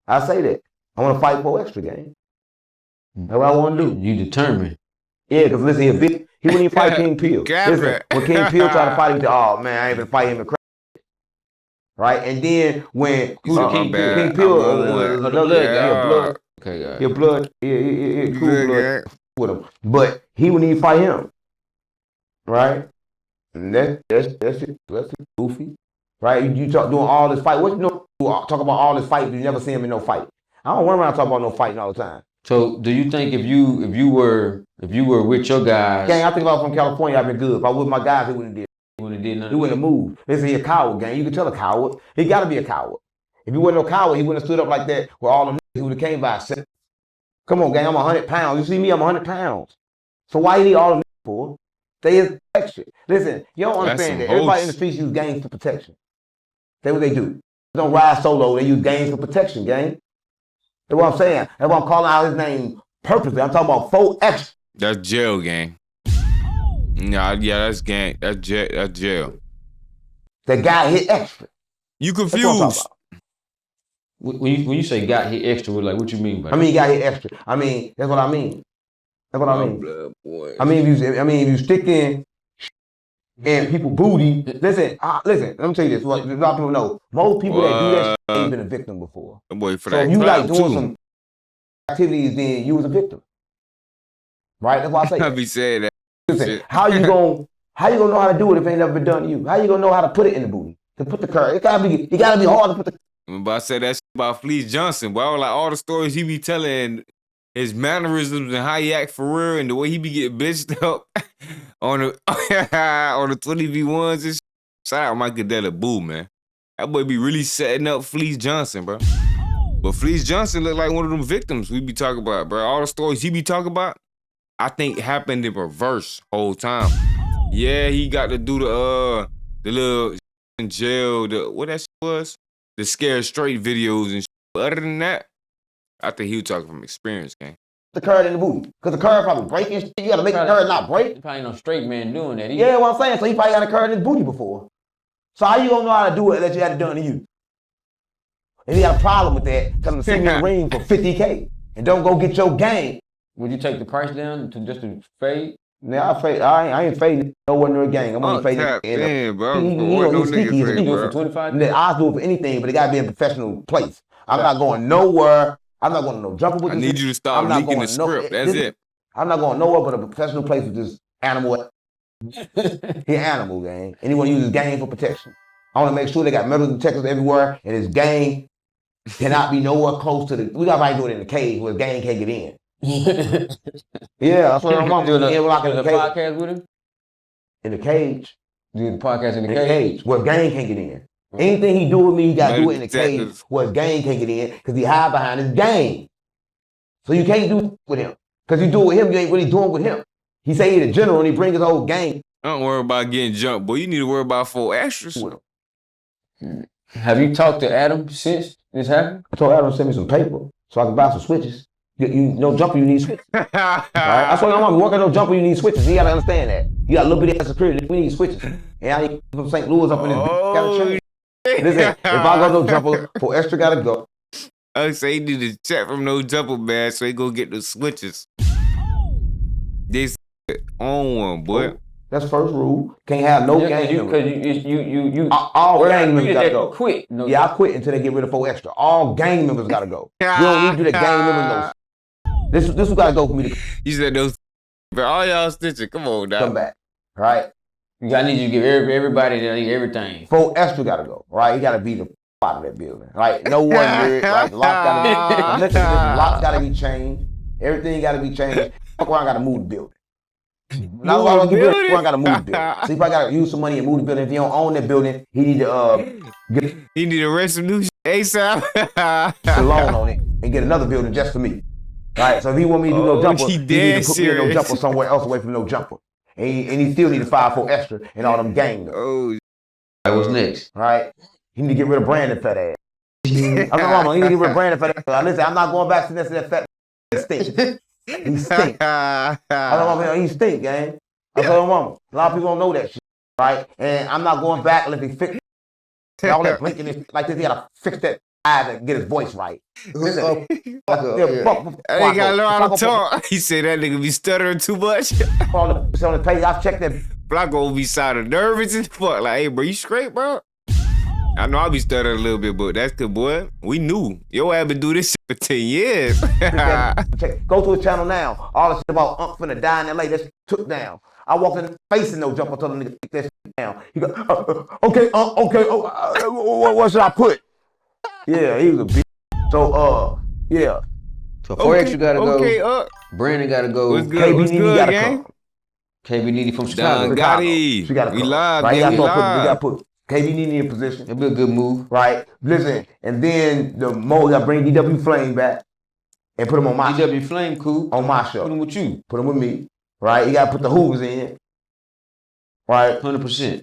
I say that. I want to fight for extra, gang. That's what I want to do. You determined. Yeah, because listen, he wouldn't even fight King Peel. Listen, when King Peel tried to fight him, he said, oh man, I ain't gonna fight him in crack. Right? And then when King Peel, another guy, your blood, cool blood with him. But he wouldn't even fight him. Right? And that's it. That's goofy. Right? You talk doing all this fight. What you know? Talk about all this fight, but you never see him in no fight. I don't run around talking about no fighting all the time. So do you think if you were with your guys? Gang, I think if I was from California, I'd been good. If I was with my guys, he wouldn't have did. He wouldn't have moved. Listen, he a coward, gang. You can tell a coward. He got to be a coward. If he wasn't no coward, he wouldn't have stood up like that with all them niggas. He would have came by. Said, come on, gang, I'm 100 pounds. You see me, I'm 100 pounds. So why you need all them niggas for? They is protection. Listen, you don't understand that. Everybody in the streets use gangs for protection. That's what they do. They don't ride solo. They use gangs for protection, gang. That's what I'm saying. That's why I'm calling out his name purposely. I'm talking about 4 extra. That's jail, gang. Nah, yeah, that's gang. That's jail. That guy hit extra. You confused. When you say got hit extra, like what you mean by that? I mean, he got hit extra. I mean, that's what I mean. That's what I mean. Blood, boy. I mean, if you stick in people booty, listen, let me tell you this. A lot of people know. Most people that do that shit ain't been a victim before. Boy, for so that if you like doing too. some activities, then you was a victim. Right? That's why I say I be saying that. Listen, how you gonna know how to do it if it ain't never been done to you? How you gonna know how to put it in the booty? To put the curve. It gotta be hard to put the. But I said that shit about Fleece Johnson, boy. Like all the stories he be telling, his mannerisms and how he act for real, and the way he be getting bitched up on the 20v1s and shit. Shout out Mike Cadella, boo, man. That boy be really setting up Fleece Johnson, bro. But Fleece Johnson look like one of them victims we be talking about, bro. All the stories he be talking about, I think happened in reverse whole time. Yeah, he got to do the little in jail, what that shit was? The Scared Straight videos and shit. But other than that, I think he was talking from experience, gang. The curve in the booty. Because the curve probably breaking shit. You gotta make the curve not break. There probably no straight man doing that. Yeah, what I'm saying. So he probably got a curve in his booty before. So how you gonna know how to do it that you had it done to you? If he got a problem with that, tell him to send me a ring for $50K and don't go get your game. Would you take the price down to fade? Now I ain't fading nowhere near a gang. I'm only fading. Damn, bro. He's sneaky. He's sneaky for 25. I'll do it for anything, but it gotta be in a professional place. I'm not going nowhere. I'm not going to no jumper with this. I need you to stop leaking the script. That's it. I'm not going nowhere but a professional place with this animal. He animal, gang. And he want to use his gang for protection. I want to make sure they got metal detectors everywhere, and his gang cannot be nowhere close to the. We got to do it in the cage where his gang can't get in. Yeah, that's what I'm doing. The podcast with him in the cage. Do the podcast in the cage where gang can't get in. Anything he do with me, he got to do it in the cage where his gang can't get in because he hide behind his gang. So you can't do it with him because you do it with him, you ain't really doing with him. He say he the general and he bring his whole gang. Don't worry about getting jumped, boy. You need to worry about 4 extras. With him. Have you talked to Adam since this happened? I told Adam to send me some paper so I can buy some switches. You no jumper, you need switches. Right? I told him I'm working no jumper, you need switches. You gotta understand that. You got a little bit of security, we need switches. And I need from St. Louis up in this gotta change. Listen, if I go no jumper, for extra gotta go. I say he need to check from no jumper man so he go get the switches. This on one, boy. That's first rule. Can't have no gang members. Because you all gang members gotta go. Quit. No, Yeah, I quit until they get rid of 4 extra. All gang members gotta go. We don't need to do the gang members no. This who gotta go for me to You said those, but all y'all stitching. Come on, dog. come back. Right? I need you to give everybody everything. 4 extra gotta go. Right? You gotta be the out of that building. Right? No one weird. Right? Locks gotta be changed. Everything gotta be changed. Fuck around, gotta move the building. Now I gotta move the building. See if I gotta use some money and move the building. If he don't own that building, he need to He need to rent some new ASAP. a loan on it and get another building just for me. Right? So if he want me to do no jumper, he need to put me in no jumper somewhere else away from no jumper. And he still need to file 4 extra and all them gang. Oh, What's next? Right? He need to get rid of Brandon fat ass. I'm not wrong. He need to get rid of Brandon fat ass. Listen, I'm not going back to that fat stink. He stink. I don't know, he stink, gang. I told mama. A lot of people don't know that shit, right? And I'm not going back unless he fix all that blinking like this. He gotta fix that eye to get his voice right. I ain't gotta learn how to talk. He said that nigga be stuttering too much. On the page, I checked that. Flacco be sounding nervous as fuck. Like, hey, bro, you straight, bro? I know I be stuttering a little bit, but that's good, boy. We knew. Your ass been doing this shit for 10 years. Go to his channel now. All the shit about Unc finna die in LA, that's took down. I walked in facing no jumper, told him nigga take that shit down. He go, okay, okay, what should I put? Yeah, he was a bitch. So, yeah. So 4 extra gotta go. Okay, Brandon gotta go. What's good? KB What's Needy good, gotta gang? come. KB Needy from Chicago. She gotta We come. live, Right? gang, We we gotta live. put KB Needy in position. That'd be a good move. Right? Listen, and then the Mo gotta bring DW Flame back and put him on my DW Flame, cool. on my show. Put him with you. Put him with me. Right? You gotta put the Hoovers in. Right? 100%.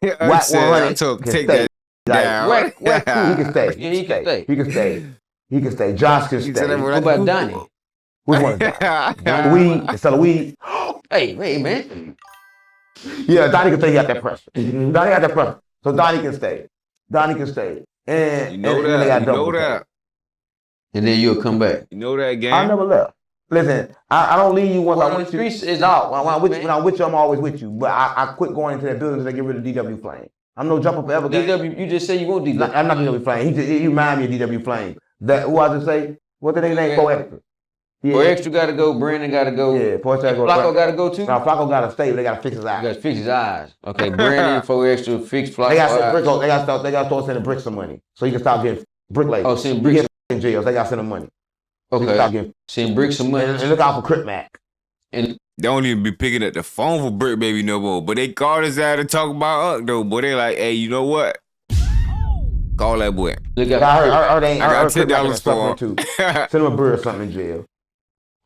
Whack I 100 told can take stay. that down. Whack, he can stay. Yeah, he can stay. He can stay. He can stay. Josh can He stay. said that What about Donnie? Which one is that? The weed, instead of weed. Hey, wait, man. Yeah, Donnie can stay. He got that pressure. Donnie got that pressure. So Donnie can stay. Donnie can stay. And You know and they that. got You double know pay. that. And then you'll come back. You know that, gang? I never left. Listen, I don't leave you once Well, I'm the with you. streets is out. When I'm with you, I'm always with you. But I quit going into that building to get rid of DW Flame. I'm no jumper forever. gang. DW, you just say you want DW. I'm not DW Flame. He remind me of DW Flame. That who I just say? What the name? 4 extra. Yeah. 4 extra gotta go. Brandon gotta go. Yeah, 4 extra go. Flacco gotta go too. Now Flacco gotta stay, but they gotta fix his You eyes. gotta fix his eyes. Okay, Brandon, 4 extra, fix Flacco. They got to eyes. they got to start sending Brick some money, so he can stop getting Brick like. Oh, send he Brick. gets in jail. So they got to send him money. So he can stop Okay, getting, send Brick some money. and look out for Crip Mac. And They don't even be picking up the phone for Brick Baby no more. But they called us out to talk about Unc though. But they like, hey, you know what? Call that boy. look I out. heard I got Crip Mac $10 is suffering for him. too. Send him a bird or something in jail.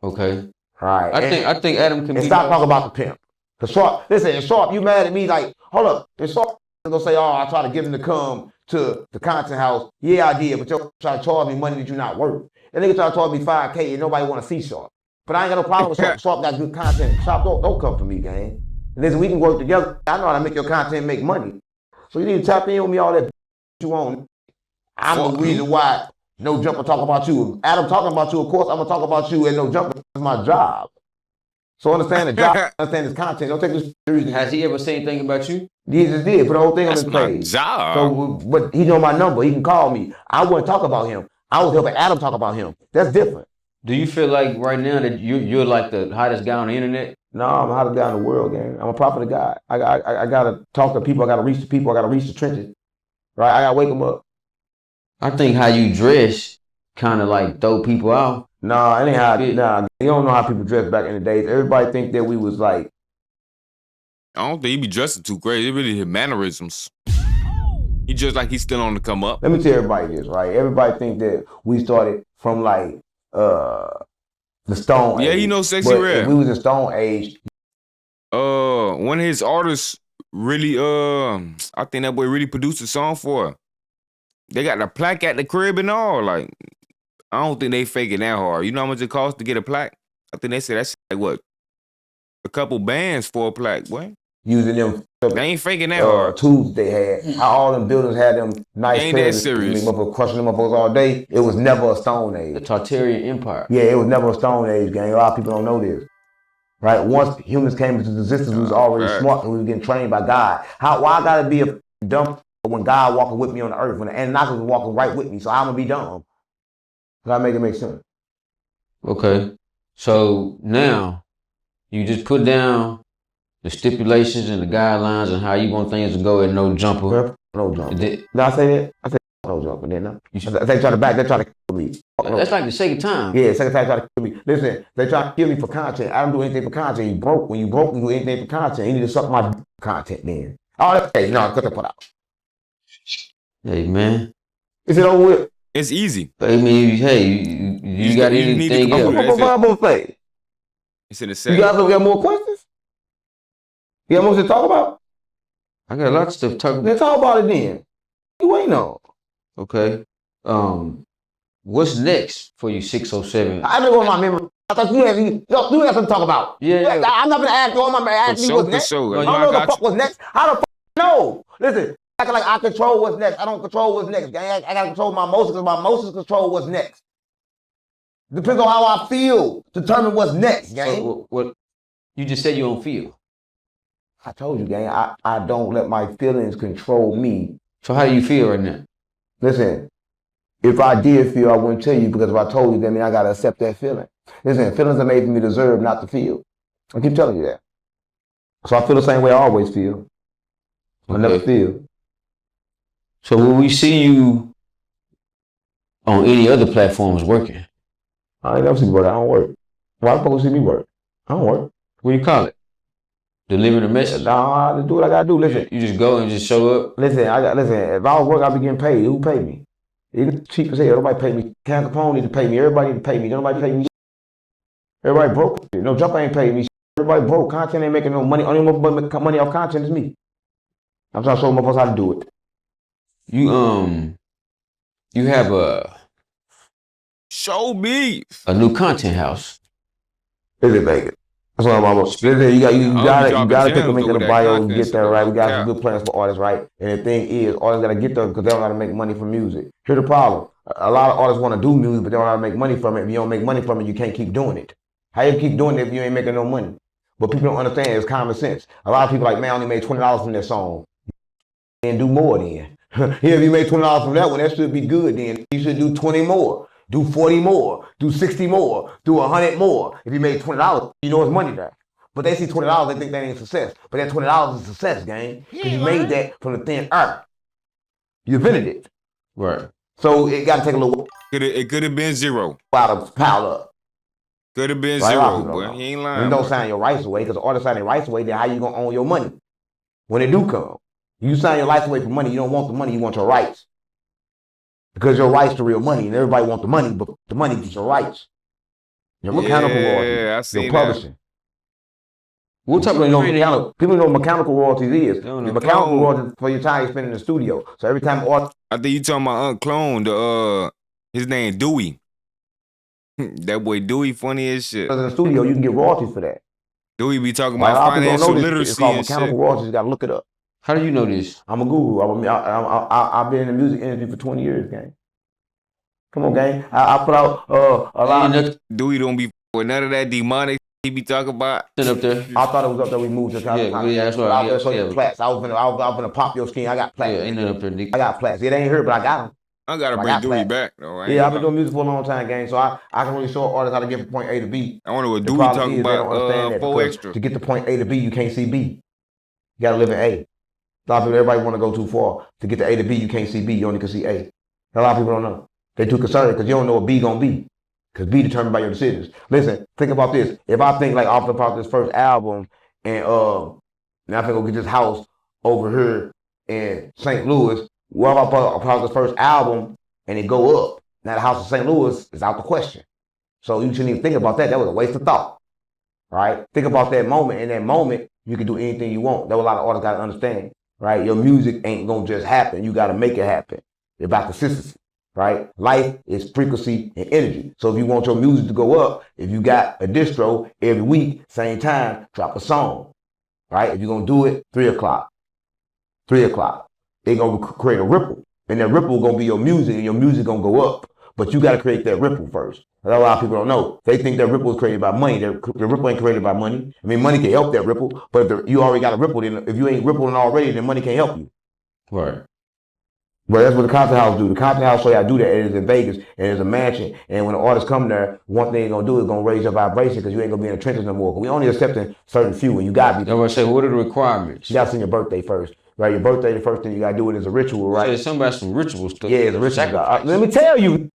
Okay, Right. I think Adam can And be. stop talking about the pimp. Cause Sharp, listen, Sharp, you mad at me? Like, hold up. And Sharp gonna say, oh, I tried to get him to come to the content house. Yeah, I did, but you try to charge me money that you not worth. And nigga try to charge me $5K and nobody want to see Sharp. But I ain't got no problem with Sharp. Sharp got good content. Sharp, don't come for me, gang. And listen, we can work together. I know how to make your content make money. So you need to tap in with me all that you want. I'm the reason why No Jumper talk about you. Adam talking about you, of course I'm gonna talk about you, and No Jumper is my job. So understand the job, understand his content. Don't take this seriously. Has he ever said anything about you? He just did. Put the whole thing That's on his my page. job. So, but he know my number. He can call me. I wouldn't talk about him. I was helping Adam talk about him. That's different. Do you feel like right now that you're like the hottest guy on the internet? No, I'm the hottest guy in the world, gang. I'm a prophet of God. I gotta talk to people. I gotta reach the people. I gotta reach the trenches. Right? I gotta wake them up. I think how you dress kind of like throw people out. Nah, it ain't how. Nah, you don't know how people dress back in the days. Everybody think that we was like. I don't think he be dressing too crazy. It really his mannerisms. He just like he's still on the come up. Let me tell everybody this, right? Everybody think that we started from like the Stone Age. Yeah, he know Sexy But Red. if we was in Stone Age, One of his artists really, I think that boy really produced a song for her. They got the plaque at the crib and all. Like, I don't think they faking that hard. You know how much it costs to get a plaque? I think they said that's like what? A couple bands for a plaque, boy. using them They ain't faking that hard. tubes they had. How all them buildings had them nice Ain't that pyramids. serious. Motherfuckers crushing them motherfuckers all day. It was never a Stone Age. The Tartarian Empire. Yeah, it was never a Stone Age, gang. A lot of people don't know this. Right? Once humans came into existence, we was already smart and we were getting trained by God. Why I gotta be a dumb when God walking with me on the earth, when the Anunnaki was walking right with me, so I'm gonna be dumb? Gotta make it make sense. Okay. So now you just put down the stipulations and the guidelines and how you want things to go at No Jumper. No Jumper. Did I say that? I said No Jumper, didn't I? They try to kill me. That's like the second time. Yeah, second time try to kill me. Listen, they try to kill me for content. I don't do anything for content. You broke. When you broke, you do anything for content. You need to suck my content then. Oh, that's okay. No, cut the put out. Hey, man. Is it over with? It's easy. I mean, hey, you got anything else? It's in the You set. guys got more questions? You got more to talk about? I got a lot of stuff to talk about. Let's talk about it then. You ain't know. Okay. What's next for you, 607? I don't know my memory. I thought you had something to talk about. Yeah. I'm not gonna ask you. I'm not gonna ask you what's next. I don't know what the fuck was next. How the fuck no? Listen, acting like I control what's next. I don't control what's next. I gotta control my emotions because my emotions control what's next. Depends on how I feel. Determine what's next, gang. What? You just said you don't feel. I told you, gang. I don't let my feelings control me. So how do you feel right now? Listen, if I did feel, I wouldn't tell you because if I told you, then I gotta accept that feeling. Listen, feelings are made for me to deserve not to feel. I keep telling you that. So I feel the same way I always feel. I never feel. So when we see you on any other platforms working? I ain't never see you work. I don't work. Why the fuck would you see me work? I don't work. What do you call it? Delivering a message? Nah, I just do what I gotta do. Listen. You just go and just show up? Listen, if I was working, I'd be getting paid. Who pay me? It's cheap as hell. Nobody pay me. Cal Capone need to pay me. Everybody need to pay me. Nobody pay me. Everybody broke. No Jumper ain't paid me. Everybody broke. Content ain't making no money. Only one money off content is me. I'm trying to show motherfuckers how to do it. You have a show me a new content house. Is it Vegas? That's what I'm almost. You gotta pick a link in the bio and get there, right? We got some good plans for artists, right? And the thing is, artists gotta get there because they don't know how to make money from music. Here's the problem: a lot of artists want to do music, but they don't know how to make money from it. If you don't make money from it, you can't keep doing it. How you keep doing it if you ain't making no money? But people don't understand. It's common sense. A lot of people like, man, I only made $20 from that song. And do more then. If you made $20 from that one, that should be good then. You should do 20 more. Do 40 more, do 60 more, do 100 more. If you made $20, you know it's money there. But they see $20, they think that ain't success. But that $20 is success, gang. Because you made that from the thin earth. You invented it. Right. So it got to take a little It could have been zero. while to pile up. Could have been Right, zero, boy. You ain't lying. You don't sign your rights away because the artist sign their rights away, then how you going to own your money? When it do come. You sign your rights away for money, you don't want the money, you want your rights. Because your rights to real money, and everybody wants the money, but the money is your rights. Your mechanical royalties, your publishing. What type of people know what mechanical royalties is. The mechanical royalties for your time you spend in the studio. So every time I think you talking about Unc Clone, his name Dewey. That boy Dewey funny as shit. In the studio, you can get royalties for that. Dewey be talking about financial literacy. It's called and mechanical shit. royalties. You gotta look it up. How do you know this? I'm a guru. I've been in the music industry for 20 years, gang. Come on, gang. I put out a lot of... Dewey don't be with none of that demonic he be talking about. Up there. I thought it was up there we moved to Charleston. Yeah, that's right. Plats. I was gonna pop your skin. I got plats. Yeah, ain't nothing up there, nigga. I got plats. It ain't here, but I got them. I gotta bring Dewey back, though. Yeah, I've been doing music for a long time, gang. So I can really show artists how to get from point A to B. I wonder what Dewey talking about. 4 extra. To get to point A to B, you can't see B. You gotta live in A. A lot of people, everybody want to go too far. To get to A to B, you can't see B. You only can see A. A lot of people don't know. They're too concerned because you don't know what B gonna be. Because B determined by your decisions. Listen, think about this. If I think like off the top of this first album, and I think I'll get this house over here in St. Louis. What if I put this first album and it go up? Now the house in St. Louis is out the question. So you shouldn't even think about that. That was a waste of thought. Right? Think about that moment. In that moment, you can do anything you want. That's what a lot of artists gotta understand. Right? Your music ain't gonna just happen. You gotta make it happen. It's about consistency, right? Life is frequency and energy. So if you want your music to go up, if you got a distro every week, same time, drop a song, right? If you're gonna do it, 3 o'clock. 3 o'clock. It's gonna create a ripple. And that ripple gonna be your music, and your music gonna go up. But you gotta create that ripple first. That's a lot of people don't know. They think that ripple is created by money. The ripple ain't created by money. I mean, money can help that ripple, but if you already got a ripple, then if you ain't rippling already, then money can't help you. Right. But that's what the concert house do. The concert house show you how to do that. It is in Vegas, and it's a mansion. And when the artists come there, one thing they're gonna do is gonna raise your vibration because you ain't gonna be in the trenches no more. We only accepting certain few, and you gotta be. I was say, what are the requirements? You gotta send your birthday first, right? Your birthday, the first thing you gotta do it is a ritual, right? Say something about some ritual stuff. Yeah, it's a ritual. Let me tell you.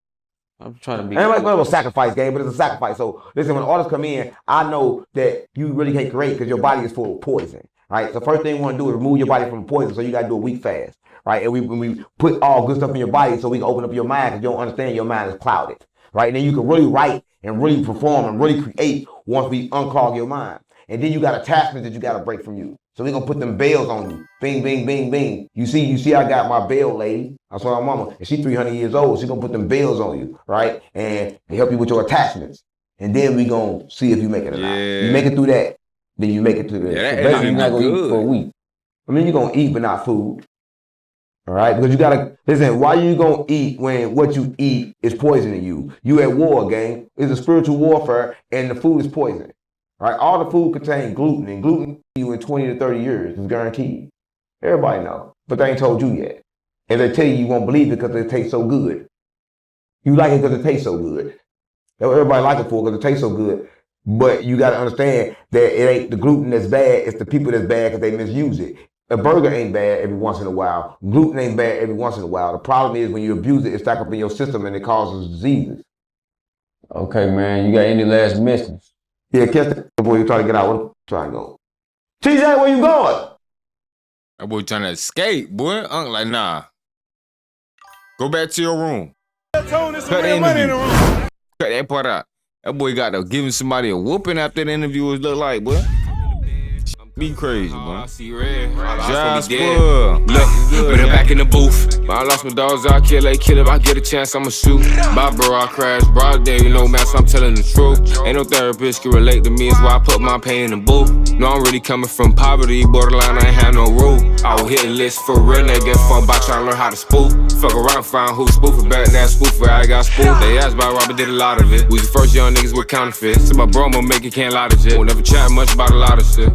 I'm trying to be. Ain't like a sacrifice game, but it's a sacrifice. So listen, when artists come in, I know that you really can't create because your body is full of poison, right? So first thing you want to do is remove your body from poison. So you got to do a week fast, right? And when we put all good stuff in your body, so we can open up your mind because you don't understand your mind is clouded, right? And then you can really write and really perform and really create once we unclog your mind. And then you got attachments that you got to break from you. So we're going to put them bells on you. Bing, bing, bing, bing. You see I got my bell lady. I saw my mama. And she's 300 years old. She's going to put them bells on you, right? And they help you with your attachments. And then we going to see if you make it or not. You make it through that, then you make it through that. Yeah, so basically, you're not going to eat for a week. I mean, you're going to eat, but not food. All right? Because you got to, listen, why you going to eat when what you eat is poisoning you? You at war, gang. It's a spiritual warfare, and the food is poison. Right, all the food contains gluten, and gluten you in 20 to 30 years is guaranteed. Everybody know, but they ain't told you yet. And they tell you you won't believe it because it tastes so good. You like it because it tastes so good. That's what everybody like it for, because it tastes so good. But you got to understand that it ain't the gluten that's bad, it's the people that's bad because they misuse it. A burger ain't bad every once in a while. Gluten ain't bad every once in a while. The problem is when you abuse it, it stacks up in your system and it causes diseases. Okay, man, you got any last message? Yeah, catch that boy, you trying to get out. What trying to go? TJ, where you going? That boy trying to escape, boy. Unc like, nah. Go back to your room. Cut the interview. Cut that part out. That boy got to giving somebody a whooping after the interview was look like, boy. Be crazy, boy. Jasper. Look, but I'm back in the booth. I lost my dogs, I kill if I get a chance, I'ma shoot. Bye, bro, I crash, broad day, you know, man, so I'm telling the truth. Ain't no therapist can relate to me, it's why I put my pain in the booth. No, I'm really coming from poverty, borderline, I ain't have no roof. I will hit a list for real, they get fun by trying to learn how to spoof. Fuck around, find who spoofing, better than spoofer, I got spoofed. They asked about Robert, did a lot of it. We was the first young niggas with counterfeits. So my bro, I'ma make it, can't lie to shit. Won't never chat much about a lot of shit.